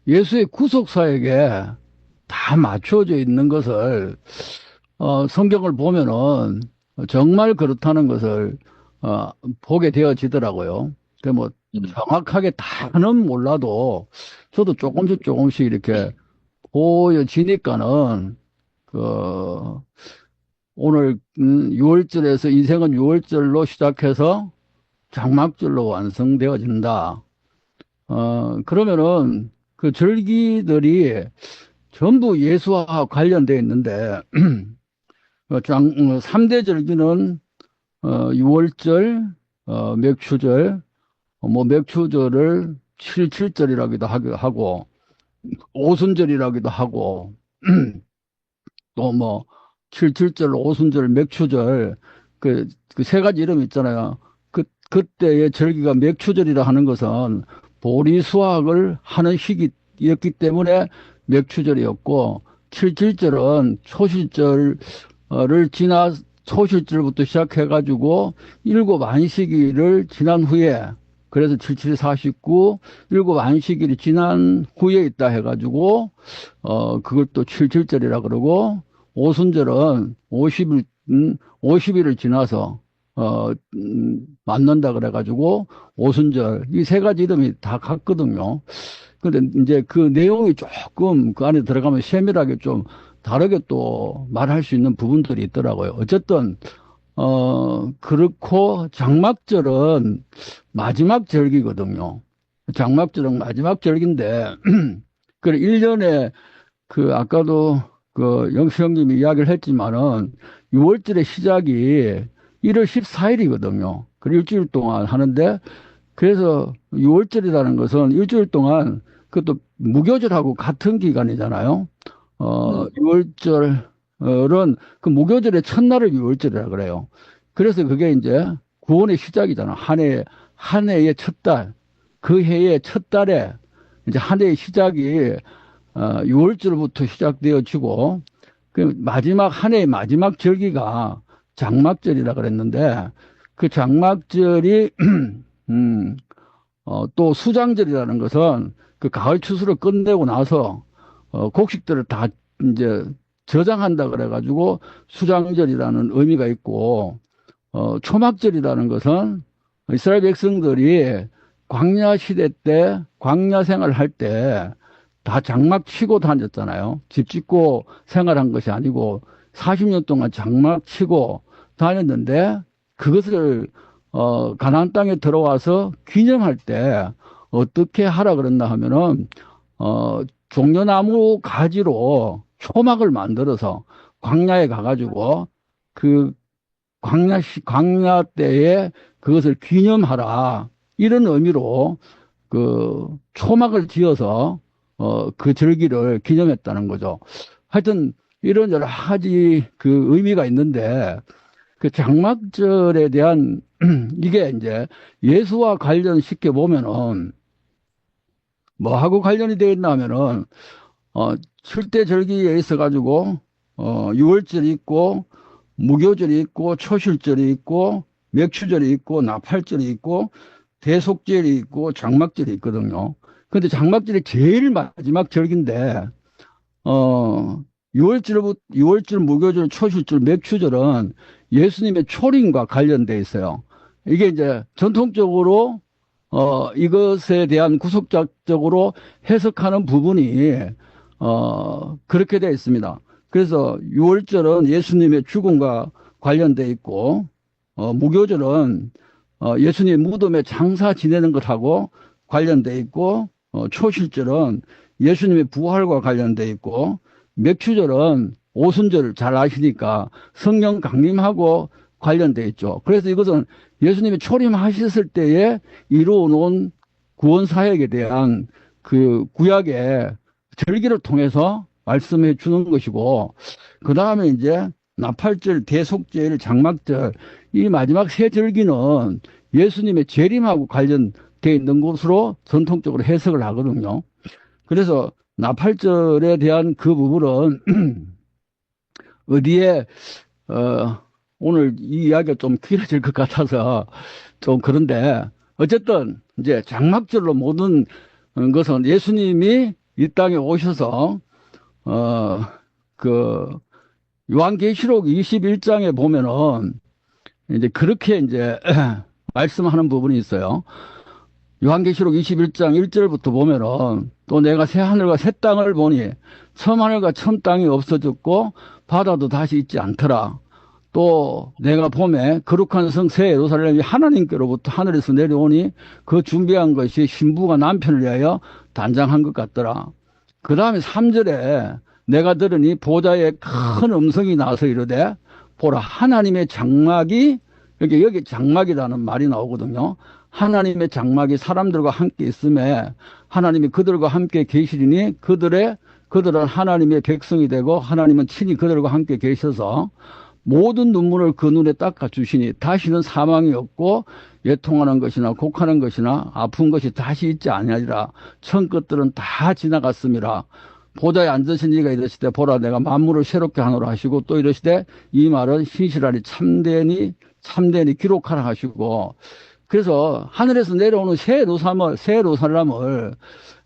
예수의 구속 사역에 다 맞추어져 있는 것을, 성경을 보면은 정말 그렇다는 것을 보게 되어지더라고요. 그 뭐, 정확하게 다는 몰라도, 저도 조금씩 이렇게 보여지니까는, 그, 오늘, 6월절에서 인생은 6월절로 시작해서 장막절로 완성되어진다. 그러면은, 그 절기들이 전부 예수와 관련되어 있는데, 3대 절기는 6월절, 맥추절, 뭐 맥추절을 7.7절이라기도 하고, 오순절이라기도 하고, 또 뭐 7.7절, 오순절, 맥추절, 그 세 가지 이름 있잖아요. 그때의 절기가 맥추절이라 하는 것은 보리 수확을 하는 시기였기 때문에 맥추절이었고, 7.7절은 초실절을 지나 초실절부터 시작해가지고 일곱 안식일을 지난 후에, 그래서 7749 일곱 안식일이 지난 후에 있다 해가지고 그걸 또 77절이라 그러고, 오순절은 50일을 지나서 맞는다 그래가지고 오순절. 이 세 가지 이름이 다 같거든요. 근데 이제 그 내용이 조금 그 안에 들어가면 세밀하게 좀 다르게 또 말할 수 있는 부분들이 있더라고요. 어쨌든 그렇고, 장막절은 마지막 절기거든요. 장막절은 마지막 절기인데, 그 1년에 아까도 영수 형님이 이야기를 했지만은 6월절의 시작이 1월 14일이거든요. 그리고 일주일 동안 하는데, 그래서 6월절이라는 것은 일주일 동안, 그것도 무교절하고 같은 기간이잖아요. 6월절은 그 무교절의 첫날을 6월절이라 그래요. 그래서 그게 이제 구원의 시작이잖아. 한 해의 첫 달, 그 해의 첫 달에 이제 한 해의 시작이 6월절부터 시작되어지고, 그 한 해의 마지막 절기가 장막절이라 그랬는데, 그 장막절이 또 수장절이라는 것은 그 가을 추수를 끝내고 나서 곡식들을 다 이제 저장한다 그래가지고 수장절이라는 의미가 있고, 초막절이라는 것은 이스라엘 백성들이 광야 시대 때, 광야 생활을 할 때 다 장막 치고 다녔잖아요. 집 짓고 생활한 것이 아니고 40년 동안 장막 치고 다녔는데, 그것을 가나안 땅에 들어와서 기념할 때 어떻게 하라 그랬나 하면은 종려나무 가지로 초막을 만들어서 광야에 가가지고 그 광야 때에 그것을 기념하라, 이런 의미로 그 초막을 지어서 그 절기를 기념했다는 거죠. 하여튼 이런 여러 가지 그 의미가 있는데, 그 장막절에 대한 이게 이제 예수와 관련 쉽게 보면은 뭐하고 관련이 되어 있나 하면은 7대 절기에 있어 가지고 6월절이 있고, 무교절이 있고, 초실절이 있고, 맥추절이 있고, 나팔절이 있고, 대속절이 있고, 장막절이 있거든요. 근데 장막절이 제일 마지막 절기인데 6월절, 무교절, 초실절, 맥추절은 예수님의 초림과 관련돼 있어요. 이게 이제 전통적으로 이것에 대한 구속적으로 해석하는 부분이 그렇게 되어 있습니다. 그래서 6월절은 예수님의 죽음과 관련돼 있고, 무교절은 예수님 무덤에 장사 지내는 것하고 관련돼 있고, 초실절은 예수님의 부활과 관련돼 있고, 맥추절은 오순절 잘 아시니까 성령 강림하고 관련돼 있죠. 그래서 이것은 예수님이 초림하셨을 때에 이루어 놓은 구원 사역에 대한 그 구약의 절기를 통해서 말씀해 주는 것이고, 그 다음에 이제 나팔절, 대속절, 장막절, 이 마지막 세 절기는 예수님의 재림하고 관련되어 있는 것으로 전통적으로 해석을 하거든요. 그래서 나팔절에 대한 그 부분은 어디에 오늘 이 이야기가 좀 길어질 것 같아서 좀 그런데, 어쨌든 이제 장막절로 모든 것은 예수님이 이 땅에 오셔서 그 요한계시록 21장에 보면은 이제 그렇게 이제 말씀하는 부분이 있어요. 요한계시록 21장 1절부터 보면은 또 내가 새 하늘과 새 땅을 보니 처음 하늘과 처음 땅이 없어졌고 바다도 다시 있지 않더라. 또 내가 봄에 거룩한 성 새 예루살렘이 하나님께로부터 하늘에서 내려오니 그 준비한 것이 신부가 남편을 위하여 단장한 것 같더라. 그 다음에 3절에 내가 들으니 보좌에 큰 음성이 나서 이르되 보라 하나님의 장막이 여기 장막이라는 말이 나오거든요. 하나님의 장막이 사람들과 함께 있음에 하나님이 그들과 함께 계시리니 그들은 하나님의 백성이 되고 하나님은 친히 그들과 함께 계셔서 모든 눈물을 그 눈에 닦아 주시니 다시는 사망이 없고 애통하는 것이나 곡하는 것이나 아픈 것이 다시 있지 아니하리라. 천 것들은 다 지나갔음이라. 보좌에 앉으신 이가 이르시되 보라 내가 만물을 새롭게 하노라 하시고 또 이르시되 이 말은 신실하리 참되니 기록하라 하시고 그래서 하늘에서 내려오는 새 예루살렘을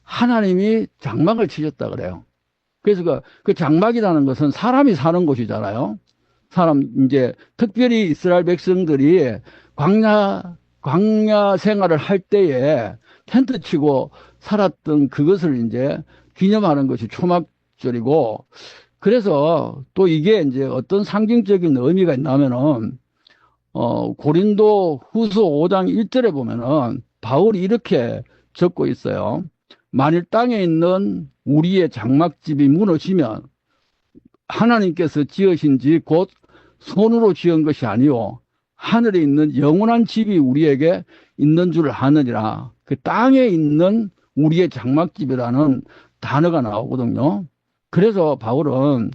하나님이 장막을 치셨다 그래요. 그래서 그 장막이라는 것은 사람이 사는 곳이잖아요. 이제 특별히 이스라엘 백성들이 광야 생활을 할 때에 텐트 치고 살았던 그것을 이제 기념하는 것이 초막절이고, 그래서 또 이게 이제 어떤 상징적인 의미가 있냐면은, 고린도 후서 5장 1절에 보면은 바울이 이렇게 적고 있어요. 만일 땅에 있는 우리의 장막집이 무너지면 하나님께서 지으신 집 곧 손으로 지은 것이 아니요 하늘에 있는 영원한 집이 우리에게 있는 줄 아느니라. 그 땅에 있는 우리의 장막집이라는 단어가 나오거든요. 그래서 바울은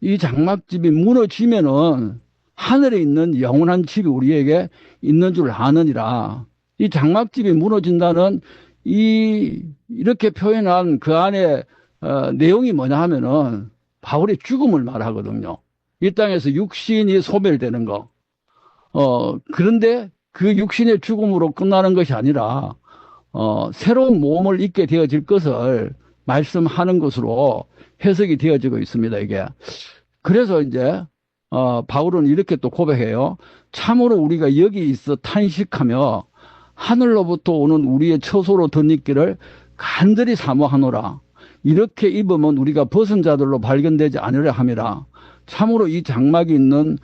이 장막집이 무너지면은 하늘에 있는 영원한 집이 우리에게 있는 줄 아느니라. 이 장막집이 무너진다는 이렇게 표현한 그 안에 내용이 뭐냐 하면은 바울의 죽음을 말하거든요. 이 땅에서 육신이 소멸되는 거. 그런데 그 육신의 죽음으로 끝나는 것이 아니라 새로운 몸을 입게 되어질 것을 말씀하는 것으로 해석이 되어지고 있습니다, 이게. 그래서 이제 바울은 이렇게 또 고백해요. 참으로 우리가 여기 있어 탄식하며 하늘로부터 오는 우리의 처소로 덧입기를 간절히 사모하노라. 이렇게 입으면 우리가 벗은 자들로 발견되지 않으려 함이라. 참으로 이 장막이 있는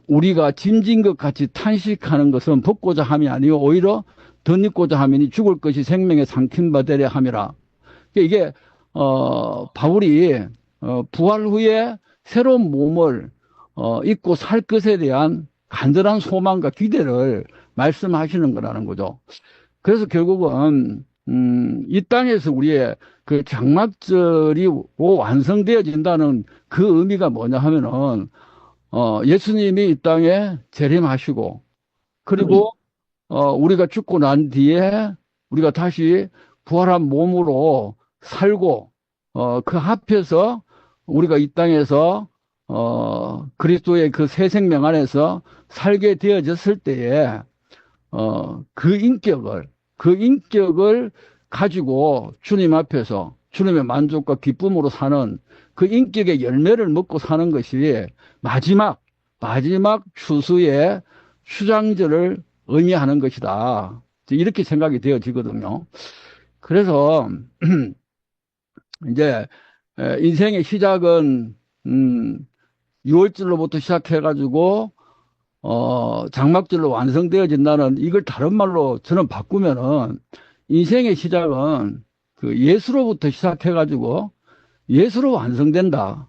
우리가 짐진 것 같이 탄식하는 것은 벗고자 함이 아니요 오히려 덧입고자 함이니 죽을 것이 생명에 삼킨 바 되려 함이라. 이게 바울이 부활 후에 새로운 몸을 입고 살 것에 대한 간절한 소망과 기대를 말씀하시는 거라는 거죠. 그래서 결국은 이 땅에서 우리의 그 장막절이 완성되어진다는 그 의미가 뭐냐 하면은 예수님이 이 땅에 재림하시고 그리고 우리가 죽고 난 뒤에 우리가 다시 부활한 몸으로 살고 그 앞에서 우리가 이 땅에서 그리스도의 그 새 생명 안에서 살게 되어졌을 때에 그 인격을 가지고 주님 앞에서 주님의 만족과 기쁨으로 사는 그 인격의 열매를 먹고 사는 것이 마지막 추수의 수장절을 의미하는 것이다. 이렇게 생각이 되어지거든요. 그래서 이제 인생의 시작은 6월절로부터 시작해가지고 장막절로 완성되어진다는 이걸 다른 말로 저는 바꾸면은 인생의 시작은 그 예수로부터 시작해가지고 예수로 완성된다.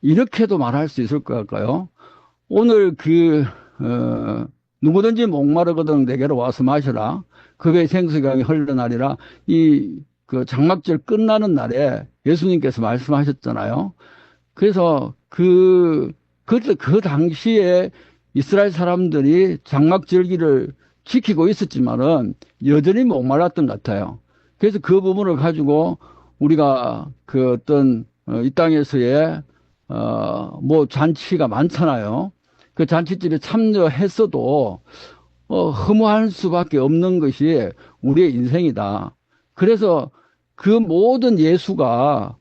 이렇게도 말할 수 있을 것 같고요. 오늘 누구든지 목마르거든 내게로 와서 마셔라. 급의 생수강이 흘러나리라. 그 장막절 끝나는 날에 예수님께서 말씀하셨잖아요. 그래서 그 당시에 이스라엘 사람들이 장막절기를 지키고 있었지만은 여전히 목말랐던 것 같아요. 그래서 그 부분을 가지고 우리가 그 어떤 이 땅에서의 뭐 잔치가 많잖아요. 그 잔치집에 참여했어도 허무할 수밖에 없는 것이 우리의 인생이다. 그래서 그 모든 예수가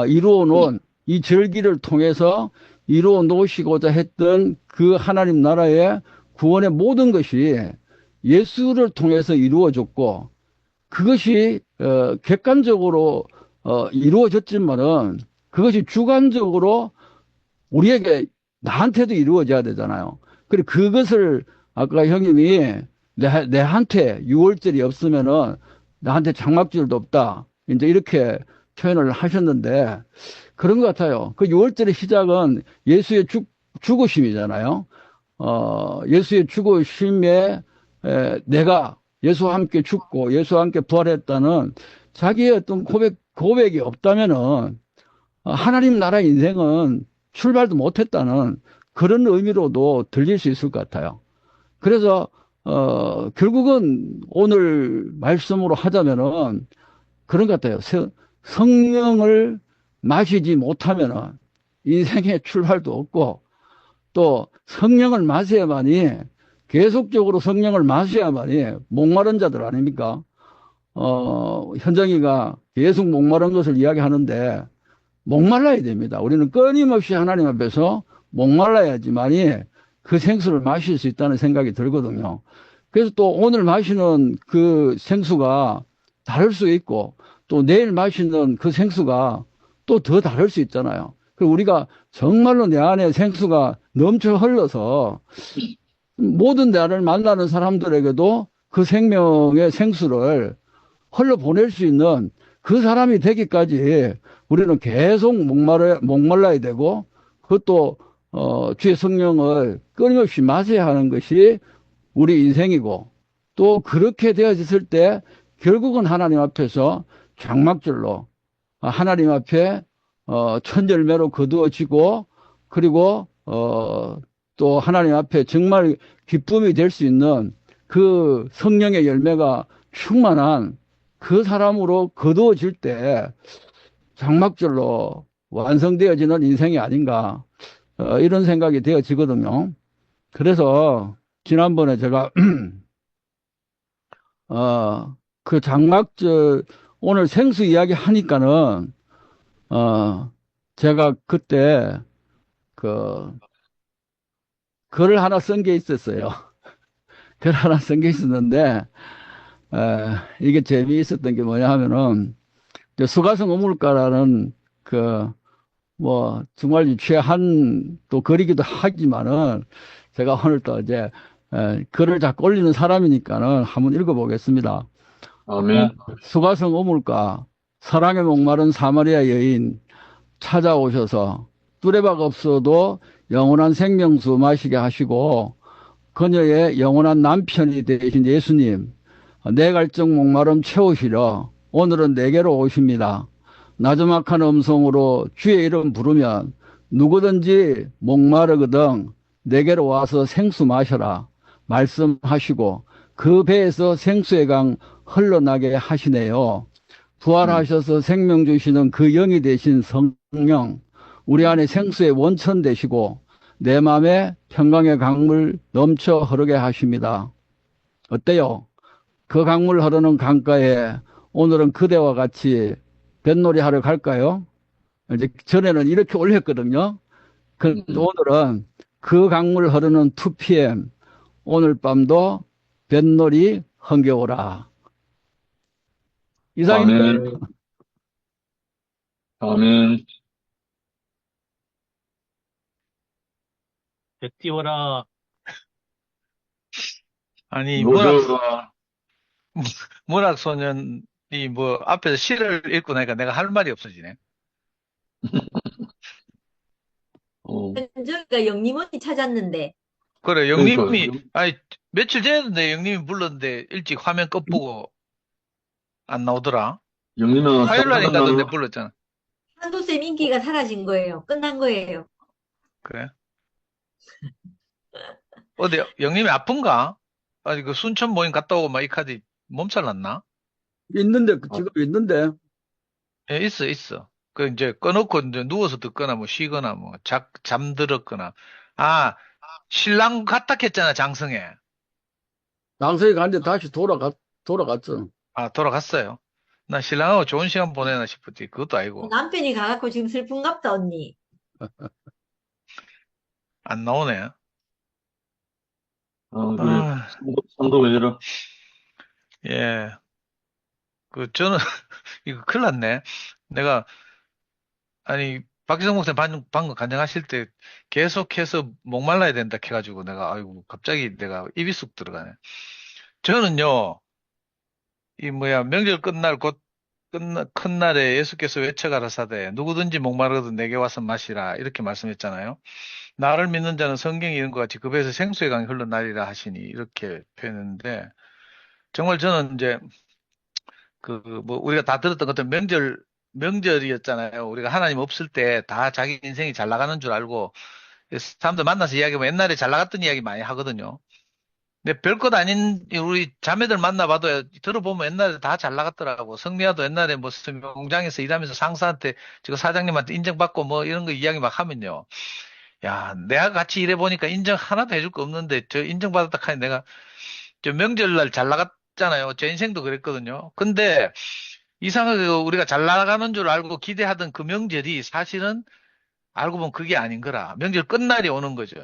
이루어 놓은 이 절기를 통해서 이루어 놓으시고자 했던 그 하나님 나라의 구원의 모든 것이 예수를 통해서 이루어졌고 그것이 객관적으로 이루어졌지만은 그것이 주관적으로 우리에게 나한테도 이루어져야 되잖아요. 그리고 그것을 아까 형님이 내한테 6월절이 없으면은 나한테 장막절도 없다. 이제 이렇게 표현을 하셨는데 그런 것 같아요. 그 6월절의 시작은 예수의 죽으심이잖아요. 예수의 죽으심에 내가 예수와 함께 죽고 예수와 함께 부활했다는 자기의 어떤 고백이 없다면은 하나님 나라 인생은 출발도 못했다는 그런 의미로도 들릴 수 있을 것 같아요. 그래서 결국은 오늘 말씀으로 하자면은 그런 것 같아요. 성령을 마시지 못하면은 인생의 출발도 없고 또 성령을 마셔야만이 계속적으로 성령을 마셔야만이 목마른 자들 아닙니까? 현정이가 계속 목마른 것을 이야기하는데 목말라야 됩니다. 우리는 끊임없이 하나님 앞에서 목말라야지만이 그 생수를 마실 수 있다는 생각이 들거든요. 그래서 또 오늘 마시는 그 생수가 다를 수 있고 또 내일 마시는 그 생수가 또 더 다를 수 있잖아요. 그리고 우리가 정말로 내 안에 생수가 넘쳐 흘러서 모든 나를 만나는 사람들에게도 그 생명의 생수를 흘러보낼 수 있는 그 사람이 되기까지 우리는 계속 목말라야 되고 그것도 주의 성령을 끊임없이 마셔야 하는 것이 우리 인생이고 또 그렇게 되어졌을 때 결국은 하나님 앞에서 장막절로 하나님 앞에 천절매로 거두어지고 그리고 또 하나님 앞에 정말 기쁨이 될 수 있는 그 성령의 열매가 충만한 그 사람으로 거두어질 때 장막절로 완성되어지는 인생이 아닌가 이런 생각이 되어지거든요. 그래서 지난번에 제가 그 장막절 오늘 생수 이야기 하니까는 제가 그때 그 글을 하나 쓴 게 있었어요. 글 하나 쓴 게 있었는데 이게 재미있었던 게 뭐냐 하면은 수가성 우물가라는 그 뭐 정말 유치한 또 글이기도 하지만은 제가 오늘 또 이제 글을 자꾸 올리는 사람이니까는 한번 읽어보겠습니다. 아멘. 수가성 우물가 사랑에 목마른 사마리아 여인 찾아오셔서 두레박 없어도 영원한 생명수 마시게 하시고 그녀의 영원한 남편이 되신 예수님 내 갈증 목마름 채우시려 오늘은 내게로 오십니다. 나조막한 음성으로 주의 이름 부르면 누구든지 목마르거든 내게로 와서 생수 마셔라 말씀하시고 그 배에서 생수의 강 흘러나게 하시네요. 부활하셔서 생명 주시는 그 영이 되신 성령 우리 안에 생수의 원천 되시고 내 마음에 평강의 강물 넘쳐 흐르게 하십니다. 어때요? 그 강물 흐르는 강가에 오늘은 그대와 같이 뱃놀이 하러 갈까요? 이제 전에는 이렇게 올렸거든요. 오늘은 그 강물 흐르는 2PM 오늘 밤도 뱃놀이 흥겨오라. 이상입니다. 아멘. 아멘. 배 띄워라. 아니, 노져라. 문학소년이 뭐 앞에서 시를 읽고 나니까 내가 할 말이 없어지네. 현정이가 영림 언니 찾았는데 그래, 그러니까, 영님이, 아니, 며칠 전에 영님이 불렀는데 일찍 화면 껐보고 안 나오더라. 영림아, 화요일 날 인가 사랑하는 내 불렀잖아. 한도쌤 인기가 사라진 거예요. 끝난 거예요. 그래? 어디, 영님이 아픈가? 아니, 그 순천 모임 갔다 오고 막 이 카드 몸살 났나? 있는데, 지금 있는데. 예, 있어. 그 이제 꺼놓고 이제 누워서 듣거나 뭐 쉬거나 뭐 잠들었거나. 아, 신랑 갔다 했잖아, 장성에. 장성에 갔는데 다시 돌아갔죠. 아, 돌아갔어요. 나 신랑하고 좋은 시간 보내나 싶었지. 그것도 아니고. 남편이 가갖고 지금 슬픈갑다, 언니. 안 나오네. 그래. 아, 성도 왜 저러? 예. 저는, 이거 큰일 났네. 내가, 아니, 박지성 목사님 방금 간증하실 때 계속해서 목말라야 된다 해가지고 내가, 아이고, 갑자기 내가 입이 쑥 들어가네. 저는요, 명절 끝날 큰 날에 예수께서 외쳐가라사대 누구든지 목마르거든 내게 와서 마시라 이렇게 말씀했잖아요. 나를 믿는 자는 성경이 이런 것 같이 그 배에서 생수의 강이 흘러나리라 하시니 이렇게 표현했는데 정말 저는 이제 우리가 다 들었던 것처럼 명절이었잖아요. 우리가 하나님 없을 때 다 자기 인생이 잘 나가는 줄 알고 사람들 만나서 이야기하면 옛날에 잘 나갔던 이야기 많이 하거든요. 근데 별것 아닌 우리 자매들 만나봐도 들어보면 옛날에 다 잘 나갔더라고. 성미아도 옛날에 무슨 공장에서 일하면서 상사한테 지금 사장님한테 인정받고 뭐 이런 거 이야기 막 하면요. 야, 내가 같이 일해보니까 인정 하나도 해줄 거 없는데 저 인정받았다 하니 내가 저 명절날 잘 나갔잖아요. 제 인생도 그랬거든요. 근데 이상하게 우리가 잘 나가는 줄 알고 기대하던 그 명절이 사실은 알고 보면 그게 아닌 거라. 명절 끝날이 오는 거죠.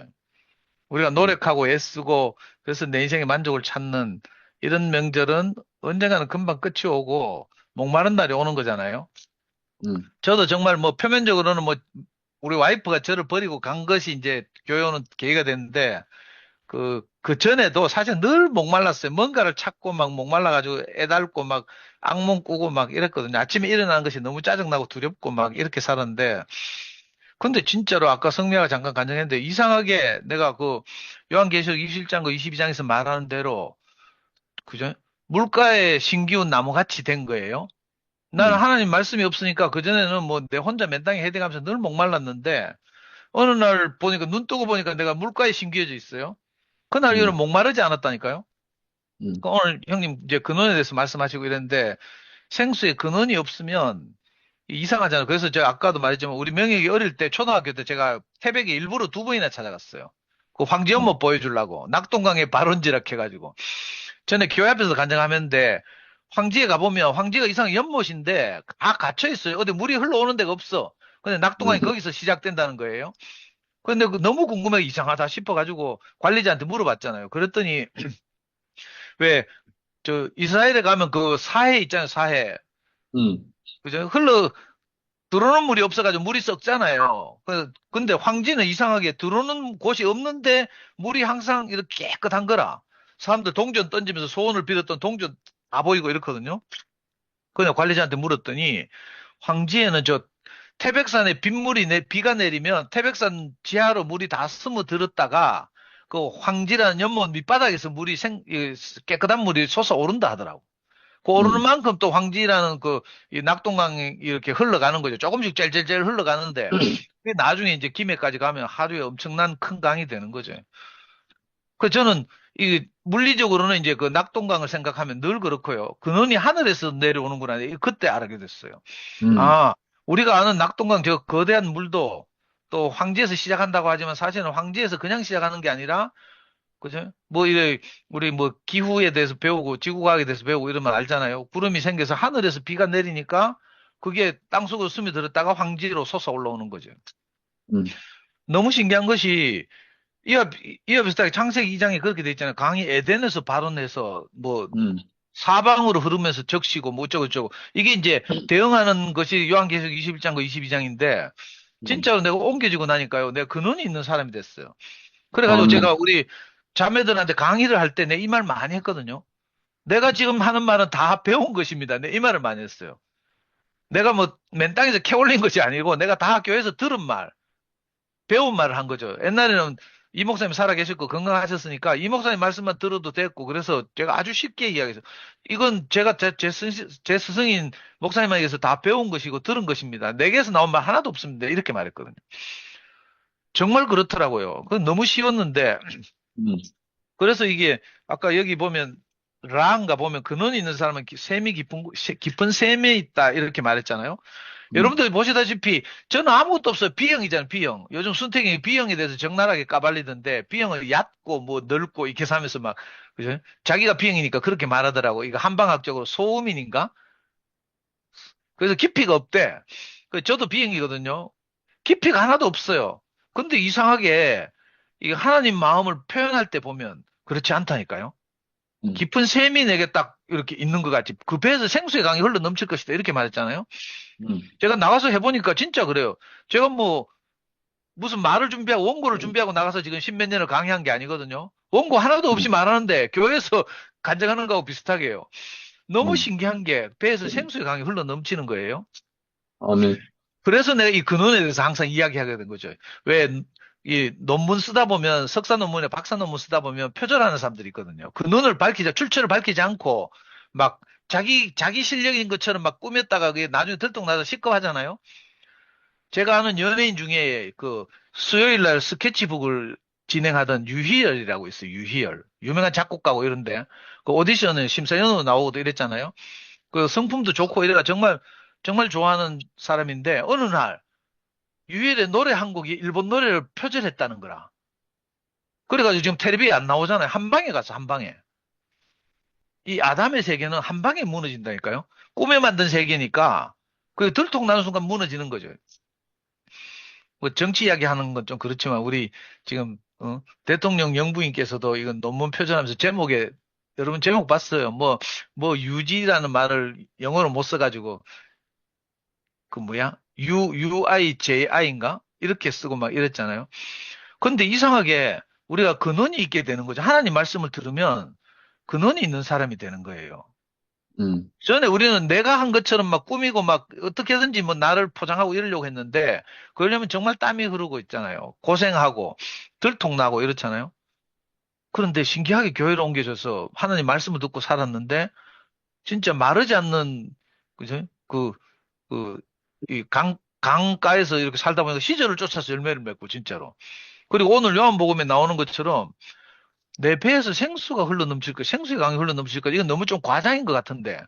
우리가 노력하고 애쓰고 그래서 내 인생의 만족을 찾는 이런 명절은 언젠가는 금방 끝이 오고 목마른 날이 오는 거잖아요. 음, 저도 정말 뭐 표면적으로는 뭐 우리 와이프가 저를 버리고 간 것이 이제 교회 오는 계기가 됐는데 그 전에도 사실 늘 목말랐어요. 뭔가를 찾고 막 목말라가지고 애달고 막 악몽 꾸고 막 이랬거든요. 아침에 일어나는 것이 너무 짜증나고 두렵고 막 이렇게 살았는데 근데 진짜로 아까 성미아가 잠깐 간증했는데 이상하게 내가 요한계시록 27장 22장에서 말하는 대로 그죠? 물가에 심기운 나무같이 된 거예요. 나는 음, 하나님 말씀이 없으니까 그전에는 뭐 내 혼자 맨땅에 헤딩하면서 늘 목말랐는데 어느 날 보니까 눈 뜨고 보니까 내가 물가에 심기어져 있어요. 그날 이후로 음, 목마르지 않았다니까요. 음, 오늘 형님 이제 근원에 대해서 말씀하시고 이랬는데 생수에 근원이 없으면 이상하잖아요. 그래서 제가 아까도 말했지만 우리 명혁이 어릴 때 초등학교 때 제가 태백에 일부러 두 번이나 찾아갔어요. 그 황제 연못 보여주려고 낙동강에 발원지락 해가지고 전에 교회 앞에서 간증하는데 황지에 가보면 황지가 이상 연못인데 다 갇혀 있어요. 어디 물이 흘러오는 데가 없어. 근데 낙동강이 음, 거기서 시작된다는 거예요. 근데 너무 궁금해 이상하다 싶어가지고 관리자한테 물어봤잖아요. 그랬더니 왜 저 이스라엘에 가면 그 사해 있잖아요. 사해. 음, 그죠? 들어오는 물이 없어가지고 물이 썩잖아요. 근데 황지는 이상하게 들어오는 곳이 없는데 물이 항상 이렇게 깨끗한 거라. 사람들 동전 던지면서 소원을 빌었던 동전 다 보이고 이렇거든요. 그냥 관리자한테 물었더니 황지에는 저 태백산에 비가 내리면 태백산 지하로 물이 다 스며들었다가 그 황지라는 연못 밑바닥에서 깨끗한 물이 솟아오른다 하더라고. 그 오르는 음, 만큼 또 황지라는 이 낙동강이 이렇게 흘러가는 거죠. 조금씩 젤젤젤 흘러가는데, 그게 나중에 이제 김해까지 가면 하루에 엄청난 큰 강이 되는 거죠. 저는 이 물리적으로는 이제 그 낙동강을 생각하면 늘 그렇고요. 근원이 하늘에서 내려오는구나. 그때 알게 됐어요. 음, 아, 우리가 아는 낙동강 저 거대한 물도 또 황지에서 시작한다고 하지만 사실은 황지에서 그냥 시작하는 게 아니라 그죠? 우리 기후에 대해서 배우고, 지구과학에 대해서 배우고 이러면 알잖아요. 구름이 생겨서 하늘에서 비가 내리니까 그게 땅속으로 스며들었다가 황지로 솟아 올라오는 거죠. 음, 너무 신기한 것이, 이와 비슷하게 창세기 2장에 그렇게 돼 있잖아요. 강이 에덴에서 발원해서 음, 사방으로 흐르면서 적시고 뭐 어쩌고저쩌고. 이게 이제 대응하는 것이 요한계시록 21장과 22장인데, 진짜로 내가 옮겨지고 나니까요. 내가 근원이 있는 사람이 됐어요. 그래가지고 아멘. 제가 우리 자매들한테 강의를 할 때 내 이 말 많이 했거든요. 내가 지금 하는 말은 다 배운 것입니다. 내 이 말을 많이 했어요. 내가 뭐 맨 땅에서 캐올린 것이 아니고 내가 다 교회에서 들은 말, 배운 말을 한 거죠. 옛날에는 이 목사님 살아계셨고 건강하셨으니까 이 목사님 말씀만 들어도 됐고 그래서 제가 아주 쉽게 이야기해서 이건 제가 제 스승인 목사님에게서 다 배운 것이고 들은 것입니다. 내게서 나온 말 하나도 없습니다. 이렇게 말했거든요. 정말 그렇더라고요. 그건 너무 쉬웠는데 음, 그래서 이게 아까 여기 보면 라인가 보면 근원이 있는 사람은 셈이 깊은 셈에 있다 이렇게 말했잖아요. 음, 여러분들이 보시다시피 저는 아무것도 없어요. B형이잖아요. B형. 요즘 순택이 B형에 대해서 적나라하게 까발리던데 B형을 얕고 뭐 넓고 이렇게 사면서 막 그죠? 자기가 B형이니까 그렇게 말하더라고. 이거 한방학적으로 소음인인가? 그래서 깊이가 없대. 저도 B형이거든요. 깊이가 하나도 없어요. 근데 이상하게 이 하나님 마음을 표현할 때 보면 그렇지 않다니까요. 음, 깊은 샘이 내게 딱 이렇게 있는 것 같이 그 배에서 생수의 강이 흘러 넘칠 것이다. 이렇게 말했잖아요. 음, 제가 나가서 해보니까 진짜 그래요. 제가 뭐 무슨 말을 준비하고 원고를 준비하고 나가서 지금 십몇 년을 강의한 게 아니거든요. 원고 하나도 없이 음, 말하는데 교회에서 간증하는 거하고 비슷하게 해요. 너무 음. 신기한 게 배에서 생수의 강이 흘러 넘치는 거예요. 아멘. 그래서 내가 이 근원에 대해서 항상 이야기하게 된 거죠. 왜, 이 논문 쓰다 보면, 석사 논문에 박사 논문 쓰다 보면 표절하는 사람들이 있거든요. 근원을 출처를 밝히지 않고, 막, 자기 실력인 것처럼 막 꾸몄다가 그게 나중에 들통나서 시끄하잖아요. 제가 아는 연예인 중에 그 수요일 날 스케치북을 진행하던 유희열이라고 있어요. 유희열. 유명한 작곡가고 이런데, 그 오디션에 심사위원으로 나오고도 이랬잖아요. 그 성품도 좋고 이래가 정말 좋아하는 사람인데, 어느 날, 유일의 노래 한 곡이 일본 노래를 표절했다는 거라. 그래가지고 지금 텔레비에 안 나오잖아요. 한 방에 갔어, 한 방에. 이 아담의 세계는 한 방에 무너진다니까요. 꿈에 만든 세계니까, 그 들통나는 순간 무너지는 거죠. 뭐 정치 이야기 하는 건 좀 그렇지만, 우리 지금, 대통령 영부인께서도 이건 논문 표절하면서 제목에, 여러분 제목 봤어요. 뭐, 유지라는 말을 영어로 못 써가지고, 그 뭐야? UIJI인가? 이렇게 쓰고 막 이랬잖아요. 근데 이상하게 우리가 근원이 있게 되는 거죠. 하나님 말씀을 들으면 근원이 있는 사람이 되는 거예요. 음, 전에 우리는 내가 한 것처럼 막 꾸미고 막 어떻게든지 뭐 나를 포장하고 이러려고 했는데 그러려면 정말 땀이 흐르고 있잖아요. 고생하고 들통나고 이렇잖아요. 그런데 신기하게 교회로 옮겨져서 하나님 말씀을 듣고 살았는데 진짜 마르지 않는 그죠? 이 강가에서 이렇게 살다 보니까 시절을 쫓아서 열매를 맺고 진짜로. 그리고 오늘 요한복음에 나오는 것처럼 내 배에서 생수가 흘러 넘칠 것, 생수의 강이 흘러 넘칠 것, 이건 너무 좀 과장인 것 같은데,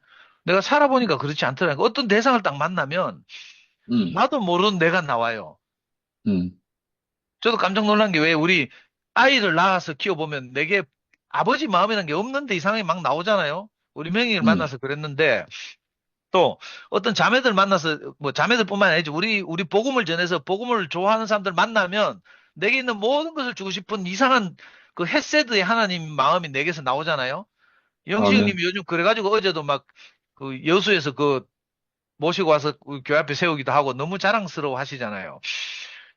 내가 살아보니까 그렇지 않더라고요. 어떤 대상을 딱 만나면, 음, 나도 모르는 내가 나와요. 음, 저도 깜짝 놀란 게 왜 우리 아이를 낳아서 키워보면 내게 아버지 마음이라는 게 없는데 이상하게 막 나오잖아요. 우리 명희를 음, 만나서 그랬는데, 또 어떤 자매들 만나서, 뭐 자매들뿐만 아니죠. 우리 복음을 전해서 복음을 좋아하는 사람들 만나면 내게 있는 모든 것을 주고 싶은 이상한 그 헤세드의 하나님 마음이 내게서 나오잖아요. 영식 아멘. 형님이 요즘 그래가지고 어제도 막 그 여수에서 그 모시고 와서 그 교회 앞에 세우기도 하고 너무 자랑스러워 하시잖아요.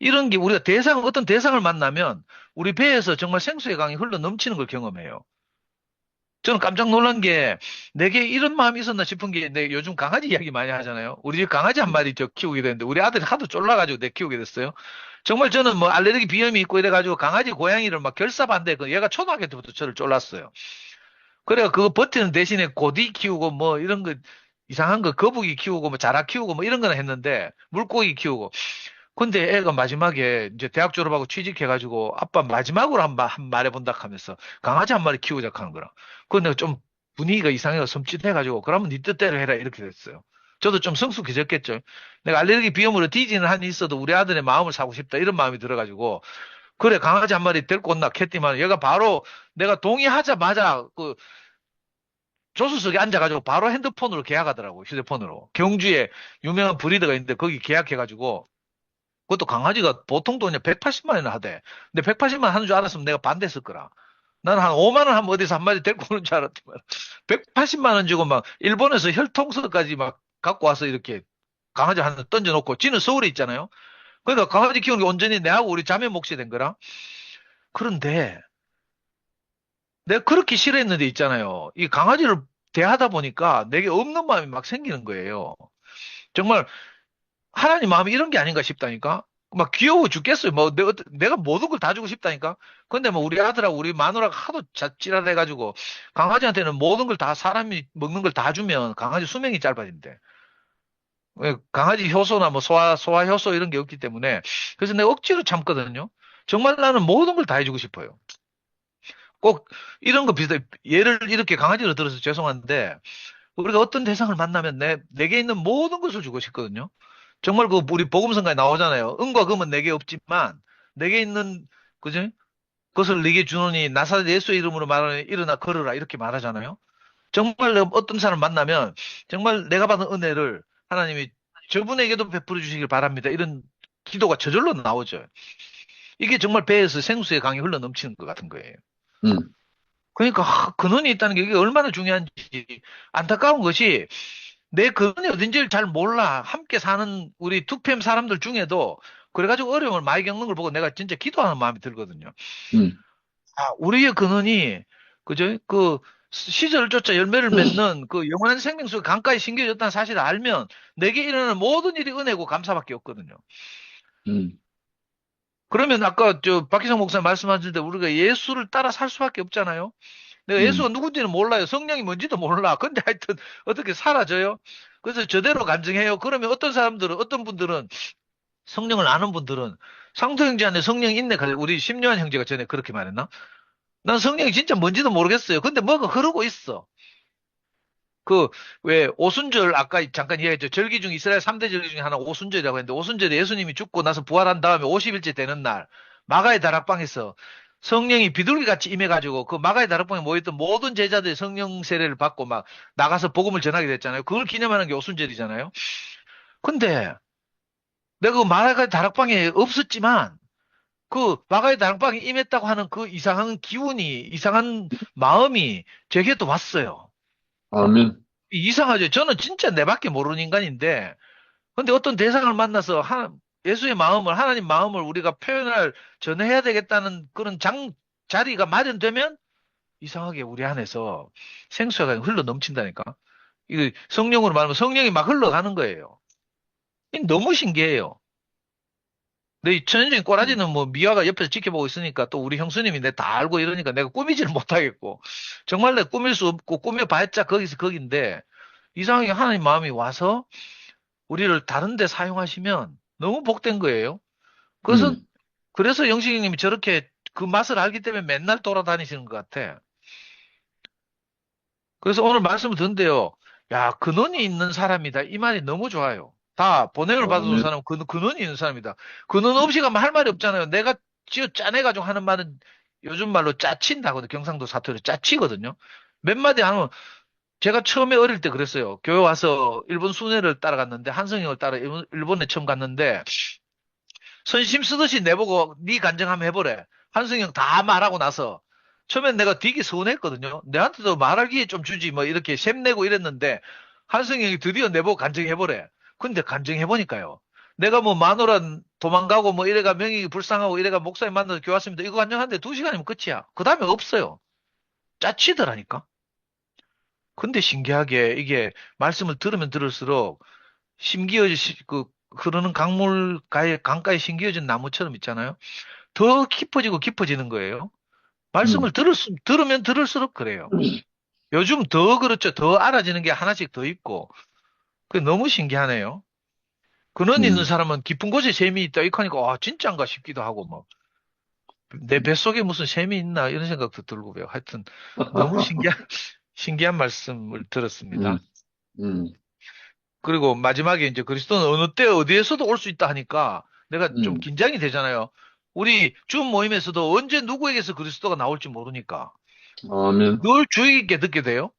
이런 게 우리가 어떤 대상을 만나면 우리 배에서 정말 생수의 강이 흘러 넘치는 걸 경험해요. 저는 깜짝 놀란 게 내게 이런 마음이 있었나 싶은 게 내 요즘 강아지 이야기 많이 하잖아요. 우리 집 강아지 한 마리 저 키우게 됐는데 우리 아들이 하도 쫄라가지고 내 키우게 됐어요. 정말 저는 뭐 알레르기 비염이 있고 이래가지고 강아지 고양이를 막 결사반대 그 얘가 초등학교 때부터 저를 쫄랐어요. 그래가 그거 버티는 대신에 고디 키우고 뭐 이런 거 이상한 거 거북이 키우고 뭐 자라 키우고 뭐 이런 거는 했는데 물고기 키우고 근데 애가 마지막에 이제 대학 졸업하고 취직해가지고 아빠 마지막으로 한 말해본다 하면서 강아지 한 마리 키우자 하는 거라. 근데 좀 분위기가 이상해서 섬찟해가지고 그러면 네 뜻대로 해라 이렇게 됐어요. 저도 좀 성숙해졌겠죠. 내가 알레르기 비염으로 뒤지는 한이 있어도 우리 아들의 마음을 사고 싶다 이런 마음이 들어가지고 그래 강아지 한 마리 데리고 온나 했더만 얘가 바로 내가 동의하자마자 그 조수석에 앉아가지고 바로 핸드폰으로 계약하더라고 휴대폰으로. 경주에 유명한 브리더가 있는데 거기 계약해가지고 그것도 강아지가 보통 돈이 180만 원이나 하대. 근데 180만 원 하는 줄 알았으면 내가 반대했을 거라. 나는 한 5만 원 하면 어디서 한 마리 데리고 오는 줄 알았지만 180만 원 주고 막 일본에서 혈통서까지 막 갖고 와서 이렇게 강아지 하나 던져놓고 지는 서울에 있잖아요. 그러니까 강아지 키우는 게 온전히 내하고 우리 자매 몫이 된 거라. 그런데 내가 그렇게 싫어했는데 있잖아요. 이 강아지를 대하다 보니까 내게 없는 마음이 막 생기는 거예요. 정말 하나님 마음이 이런 게 아닌가 싶다니까? 막 귀여워 죽겠어요. 뭐, 내가 모든 걸 다 주고 싶다니까? 근데 뭐, 우리 아들하고 우리 마누라가 하도 찌랄해가지고, 강아지한테는 모든 걸 다, 사람이 먹는 걸 다 주면 강아지 수명이 짧아진대. 왜 강아지 효소나 뭐, 소화 효소 이런 게 없기 때문에. 그래서 내가 억지로 참거든요. 정말 나는 모든 걸 다 해주고 싶어요. 꼭, 이런 거 비슷해. 예를 이렇게 강아지로 들어서 죄송한데, 우리가 어떤 대상을 만나면 내게 있는 모든 것을 주고 싶거든요. 정말 그 우리 복음성가에 나오잖아요. 은과 금은 내게 없지만 내게 있는 그죠? 그것을 내게 주노니 나사렛 예수의 이름으로 말하니 일어나 걸으라 이렇게 말하잖아요. 정말 내가 어떤 사람 만나면 정말 내가 받은 은혜를 하나님이 저분에게도 베풀어 주시길 바랍니다. 이런 기도가 저절로 나오죠. 이게 정말 배에서 생수의 강이 흘러 넘치는 것 같은 거예요. 음. 그러니까 근원이 있다는 게 이게 얼마나 중요한지 안타까운 것이 내 근원이 어딘지를 잘 몰라. 함께 사는 우리 투팸 사람들 중에도 그래가지고 어려움을 많이 겪는 걸 보고 내가 진짜 기도하는 마음이 들거든요. 음, 우리의 근원이 그죠? 그 시절을 쫓아 열매를 맺는 그 영원한 생명 속에 강가에 심겨졌다는 사실을 알면 내게 일어나는 모든 일이 은혜고 감사밖에 없거든요. 음, 그러면 아까 저 박희성 목사 말씀하셨는데 우리가 예수를 따라 살 수밖에 없잖아요. 내가 예수가 음, 누군지는 몰라요. 성령이 뭔지도 몰라. 근데 하여튼 어떻게 사라져요? 그래서 저대로 간증해요. 그러면 어떤 분들은 성령을 아는 분들은 상도 형제 안에 성령이 있네. 우리 심요한 형제가 전에 그렇게 말했나? 난 성령이 진짜 뭔지도 모르겠어요. 근데 뭐가 흐르고 있어. 그, 왜, 오순절, 아까 잠깐 이야기했죠. 절기 중 이스라엘 3대 절기 중에 하나 오순절이라고 했는데, 오순절에 예수님이 죽고 나서 부활한 다음에 50일째 되는 날, 마가의 다락방에서 성령이 비둘기같이 임해가지고, 그 마가의 다락방에 모였던 모든 제자들이 성령 세례를 받고 막 나가서 복음을 전하게 됐잖아요. 그걸 기념하는 게 오순절이잖아요. 근데, 내가 그 마가의 다락방에 없었지만, 그 마가의 다락방에 임했다고 하는 그 이상한 기운이, 이상한 마음이 제게 또 왔어요. 아멘. 이상하죠. 저는 진짜 내밖에 모르는 인간인데, 근데 어떤 대상을 만나서 예수의 마음을, 하나님 마음을 우리가 전해야 되겠다는 그런 자리가 마련되면 이상하게 우리 안에서 생수가 흘러 넘친다니까. 이 성령으로 말하면 성령이 막 흘러가는 거예요. 이 너무 신기해요. 근데 이 천연적인 꼬라지는 뭐 미화가 옆에서 지켜보고 있으니까 또 우리 형수님이 내 다 알고 이러니까 내가 꾸미지를 못하겠고, 정말 내가 꾸밀 수 없고 꾸며봤자 거기서 거긴데, 이상하게 하나님 마음이 와서 우리를 다른 데 사용하시면 너무 복된 거예요. 그래서, 음, 그래서 영식님이 저렇게 그 맛을 알기 때문에 맨날 돌아다니시는 것 같아. 그래서 오늘 말씀을 듣는데요. 야, 근원이 있는 사람이다. 이 말이 너무 좋아요. 다 번영을 받아온 아멘. 사람은 근원이 있는 사람이다. 근원 없이 가면 할 말이 없잖아요. 내가 쥐어 짜내가지고 하는 말은 요즘 말로 짜친다거든요. 경상도 사투리 짜치거든요. 몇 마디 하면 제가 처음에 어릴 때 그랬어요. 교회 와서 일본 순회를 따라갔는데 한성형을 따라 일본에 처음 갔는데 선심 쓰듯이 내보고 네 간증 한번 해보래. 한승영 다 말하고 나서 처음엔 내가 되게 서운했거든요. 내한테도 말할 기회 좀 주지 뭐 이렇게 샘내고 이랬는데 한승영이 드디어 내보고 간증해보래. 근데 간증해보니까요. 내가 뭐 마누라 도망가고 뭐 이래가 명예가 불쌍하고 이래가 목사님 만나서 교회 왔습니다. 이거 간증하는데 2시간이면 끝이야. 그 다음에 없어요. 짜치더라니까. 근데 신기하게 이게 말씀을 들으면 들을수록 그 흐르는 강가에 심기어진 나무처럼 있잖아요. 더 깊어지고 깊어지는 거예요. 말씀을 음, 들으면 들을수록 그래요. 요즘 더 그렇죠. 더 알아지는 게 하나씩 더 있고. 그게 너무 신기하네요. 근원 있는 음, 사람은 깊은 곳에 샘이 있다. 이거 하니까, 진짜인가 싶기도 하고, 뭐. 내 뱃속에 무슨 샘이 있나, 이런 생각도 들고요. 하여튼, 너무 신기한 말씀을 들었습니다. 음, 음, 그리고 마지막에 이제 그리스도는 어느 때 어디에서도 올 수 있다 하니까 내가 좀 음, 긴장이 되잖아요. 우리 줌 모임에서도 언제 누구에게서 그리스도가 나올지 모르니까 아멘. 늘 주의 깊게 듣게 돼요.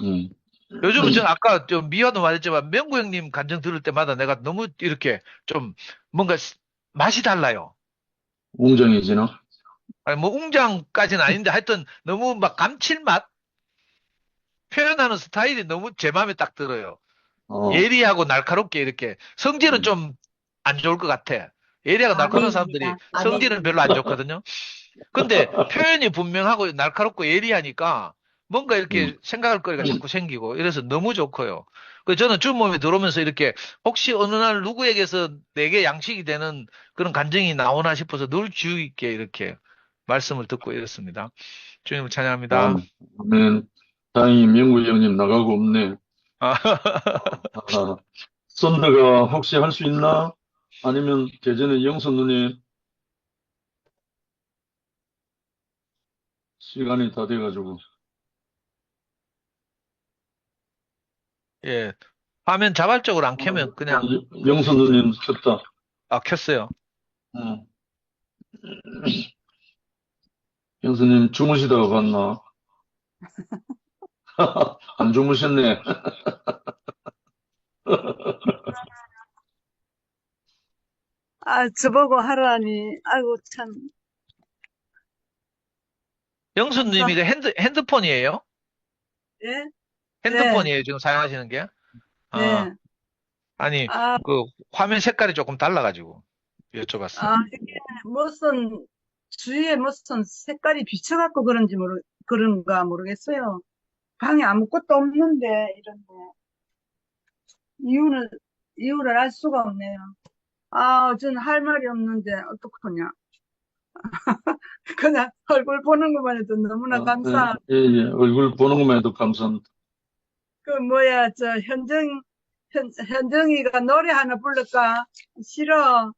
음, 요즘은 저 아까 좀 미화도 말했지만 명구 형님 간증 들을 때마다 내가 너무 이렇게 좀 뭔가 맛이 달라요. 웅장해지나? 아니 뭐 웅장까지는 아닌데 하여튼 너무 막 감칠맛 표현하는 스타일이 너무 제 마음에 딱 들어요. 어, 예리하고 날카롭게 이렇게 성질은 음, 좀 안 좋을 것 같아. 예리하고 날카로운 사람들이 아멘입니다. 아멘. 성질은 별로 안 좋거든요. 근데 표현이 분명하고 날카롭고 예리하니까 뭔가 음, 이렇게 생각할 거리가 자꾸 생기고 이래서 너무 좋고요. 그 저는 주몸에 들어오면서 이렇게 혹시 어느 날 누구에게서 내게 양식이 되는 그런 감정이 나오나 싶어서 늘 주의 있게 이렇게 말씀을 듣고 이렇습니다. 주님을 찬양합니다. 아멘. 다행히 명구 형님 나가고 없네. 아, 아, 썬더가 혹시 할 수 있나? 아니면 대전에 영선 누님 시간이 다 돼가지고. 예. 화면 자발적으로 안 켜면 그냥 영선 누님 켰다. 켰어요. 응. 영선님 주무시다가 봤나? 안 주무셨네. 아, 저보고 하라니. 아이고, 참. 영수님 이거 핸드폰이에요? 예? 핸드폰이에요, 지금 사용하시는 게? 아, 네. 아니, 아, 그 화면 색깔이 조금 달라가지고 여쭤봤어요. 이게 무슨, 주위에 무슨 색깔이 비쳐갖고 그런가 모르겠어요. 방에 아무것도 없는데, 이런데. 이유는, 이유를 알 수가 없네요. 전 할 말이 없는데, 어떡하냐. 그냥 얼굴 보는 것만 해도 너무나 감사. 예, 예. 얼굴 보는 것만 해도 감사합니다. 현정이가 노래 하나 부를까? 싫어.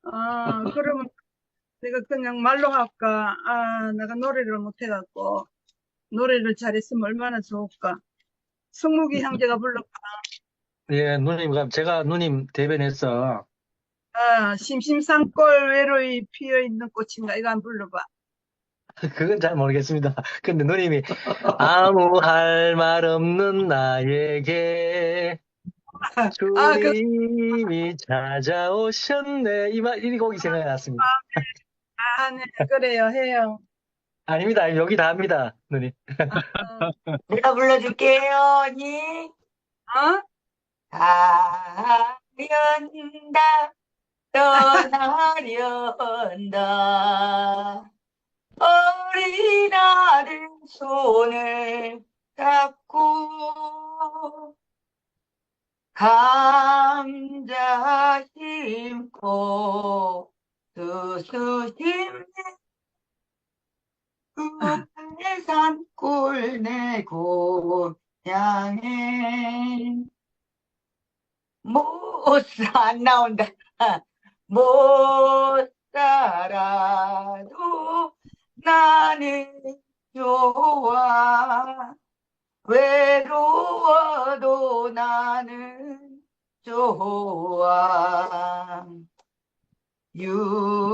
그러면 내가 그냥 말로 할까? 내가 노래를 못해갖고, 노래를 잘했으면 얼마나 좋을까? 승무기 형제가 불렀까? 예, 누님, 그럼 제가 누님 대변해서 심심산골 외로이 피어있는 꽃인가? 이거 한 불러봐. 그건 잘 모르겠습니다. 근데 누님이 아무 할 말 없는 나에게 주님이 찾아오셨네. 이 곡이 생각이 났습니다. 네, 그래요, 해요. 아닙니다. 여기 다 합니다, 누님. 내가 불러줄게요, 언니. 어? 가련다, 떠나련다. 어린아들 손을 잡고 감자 심고 수수 심는 산골 내 고향에 안 나온다. 못 살아도 나는 좋아. 외로워도 나는 좋아. 유정철이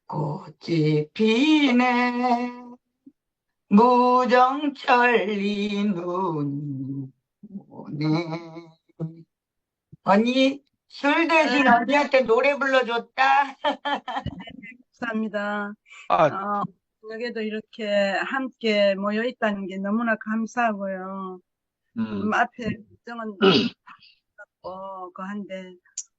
꽃이 피네. 무정철이 눈이 오네. 언니, 술 대신 언니한테 노래 불러줬다. 감사합니다. 아, 저녁에도 이렇게 함께 모여 있다는 게 너무나 감사하고요. 앞에 정은 한데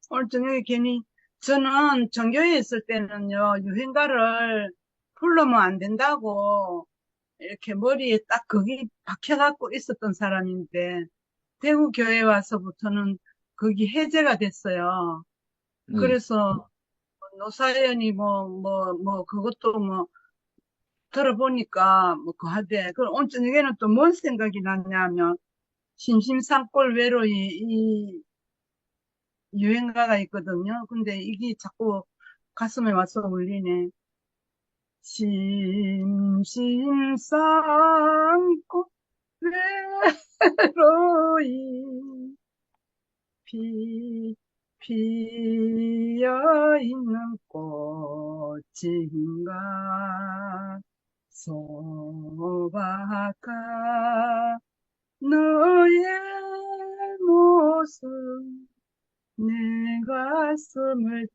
오늘 저녁에 괜히 저는 전교에 있을 때는요 유행가를 부르면 안 된다고 이렇게 머리에 딱 거기 박혀갖고 있었던 사람인데 대구 교회 와서부터는 그게 해제가 됐어요. 그래서 노사연이 그것도 들어보니까 그 하대. 그럼 오늘 저녁에는 또 뭔 생각이 났냐면 심심산골 외로이 이 유행가가 있거든요. 근데 이게 자꾸 가슴에 와서 울리네. 심심산골 외로이 피어있는 꽃인가 소박한 너의 모습 내 가슴을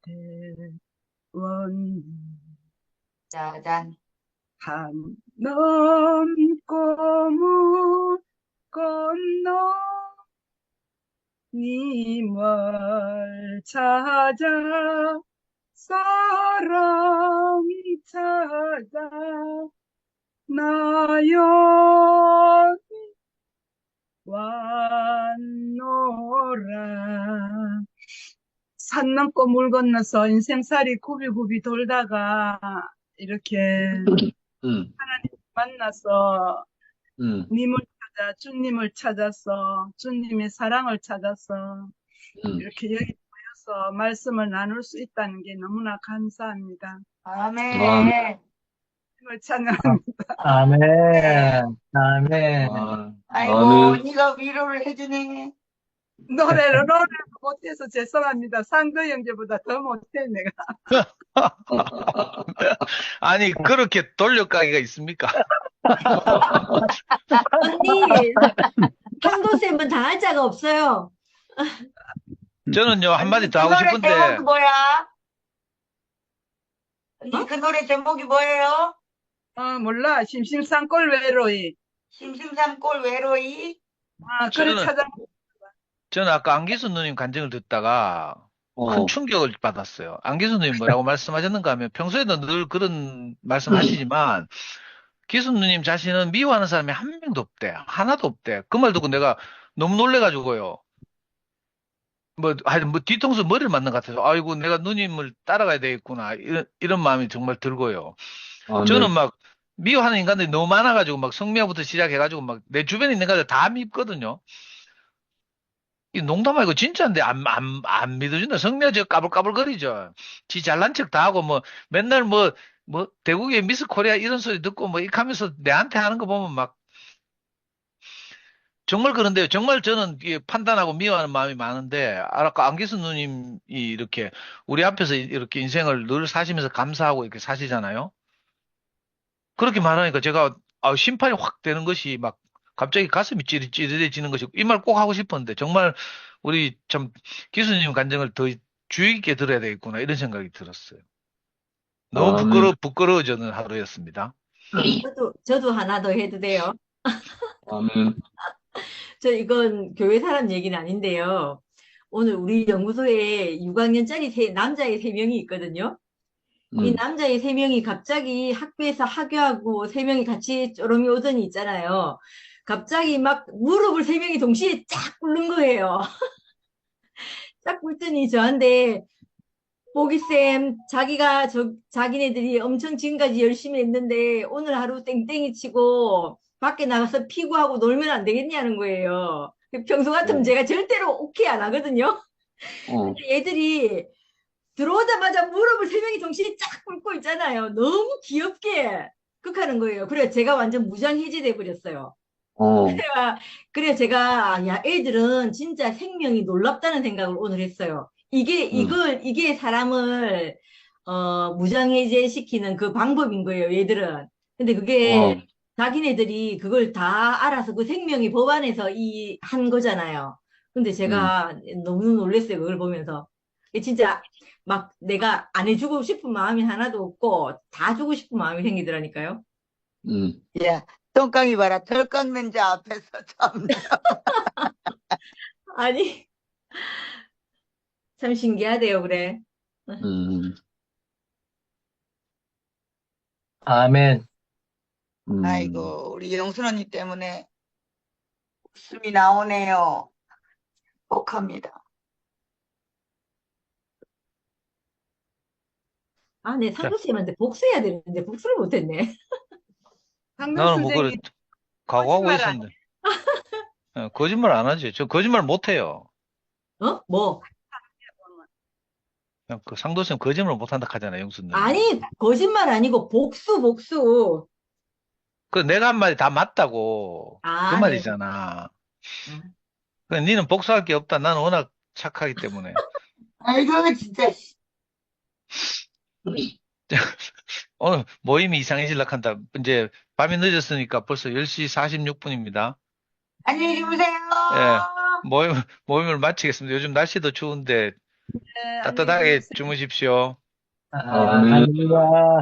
태웠네. 짜잔. 한 넘고 건너 님을 찾아 사랑 찾아 나여 왔노라. 산 넘고 물 건너서 인생살이 굽이굽이 돌다가 이렇게 하나님 만나서 님을 찾아 주님을 찾아서 주님의 사랑을 찾아서 이렇게 여기 모여서 말씀을 나눌 수 있다는 게 너무나 감사합니다. 아멘. 주님을 찬양합니다. 아멘. 아멘. 아이고, 아멘. 언니가 위로를 해주네. 노래를 못해서 죄송합니다. 상도 형제보다 더 못해 내가. 아니, 그렇게 돌려가기가 있습니까? 언니, 상도쌤은 당할 자가 없어요. 저는요, 한마디 더 그 하고 노래 싶은데, 제목이 뭐야? 언니, 그 노래 제목이 뭐예요? 몰라. 심심산골 외로이. 심심삼골 외로이? 그래 저는, 찾아. 저는 아까 안기수 누님 간증을 듣다가 큰 어, 충격을 받았어요. 안기수 누님 뭐라고 말씀하셨는가 하면 평소에도 늘 그런 말씀 하시지만 기수 누님 자신은 미워하는 사람이 한 명도 없대. 하나도 없대. 그 말 듣고 내가 너무 놀래가지고요. 하여튼 뒤통수 머리를 맞는 것 같아서, 아이고, 내가 누님을 따라가야 되겠구나. 이런 마음이 정말 들고요. 저는 아멘. 막 미워하는 인간들이 너무 많아가지고 막 성미야부터 시작해가지고 막 내 주변에 있는 인간들 다 밉거든요. 이 농담 말고 진짜인데 안 믿어준다. 성미야 저 까불까불거리죠. 지 잘난 척 다 하고 뭐 맨날 대국의 미스 코리아 이런 소리 듣고 뭐 이렇게 하면서 내한테 하는 거 보면 막 정말 그런데요. 정말 저는 이게 판단하고 미워하는 마음이 많은데, 아까 안기수 누님이 이렇게 우리 앞에서 이렇게 인생을 늘 사시면서 감사하고 이렇게 사시잖아요. 그렇게 말하니까 제가 심판이 확 되는 것이 막 갑자기 가슴이 찌릿찌릿해지는 것이 이 말 꼭 하고 싶었는데 정말 우리 참 기수님 간증을 더 주의 깊게 들어야 되겠구나 이런 생각이 들었어요. 너무 아멘. 부끄러워지는 하루였습니다. 저도 하나 더 해도 돼요? 아멘. 저 이건 교회 사람 얘기는 아닌데요. 오늘 우리 연구소에 6학년짜리 남자애 3명이 있거든요. 이 음, 남자애 3명이 갑자기 학교에서 하교하고 3명이 같이 쪼르미 오더니 있잖아요. 갑자기 막 무릎을 3명이 동시에 쫙 꿇는 거예요. 쫙 꿇더니 저한테 보기쌤, 자기네들이 엄청 지금까지 열심히 했는데 오늘 하루 땡땡이 치고 밖에 나가서 피구하고 놀면 안 되겠냐는 거예요. 평소 같으면 어, 제가 절대로 오케이 안 하거든요. 어, 근데 얘들이 들어오자마자 무릎을 3명이 동시에 쫙 꿇고 있잖아요. 너무 귀엽게 극하는 거예요. 그래 제가 완전 무장해제돼 버렸어요. 어, 그래 제가 야 애들은 진짜 생명이 놀랍다는 생각을 오늘 했어요. 음, 이게 사람을 무장해제 시키는 그 방법인 거예요, 얘들은. 근데 그게 어, 자기네들이 그걸 다 알아서 그 생명이 법안에서 한 거잖아요. 근데 음, 제가 너무 놀랐어요, 그걸 보면서. 이게 진짜 막 내가 안 해주고 싶은 마음이 하나도 없고 다 주고 싶은 마음이 생기더라니까요. 음. 야, 똥강이 봐라. 덜 깎는 자 앞에서 참. 아니, 참 신기하대요, 그래. 음, 아멘. 음. 아이고, 우리 영순 언니 때문에 웃음이 나오네요. 복합니다. 아, 네, 자, 상도쌤한테 복수해야 되는데 복수를 못했네. 상담 나는 뭐 그래 선생님, 각오하고 거짓말 안 있었는데 거짓말 안 하지. 저 거짓말 못 해요. 어? 뭐? 그냥 그 상도쌤 거짓말 못 한다 하잖아요, 영수 누님이. 아니, 거짓말 아니고 복수. 그 내가 한 말이 다 맞다고 그 아, 네. 말이잖아. 아, 그 니는 복수할 게 없다. 나는 워낙 착하기 때문에. 아이고, 진짜. 오늘 모임이 이상해지려고 한다. 이제 밤이 늦었으니까 벌써 10시 46분입니다. 안녕히 주무세요. 예, 모임을 마치겠습니다. 요즘 날씨도 추운데 네, 안녕히 따뜻하게 주무세요. 주무십시오. 아멘. 할렐루야.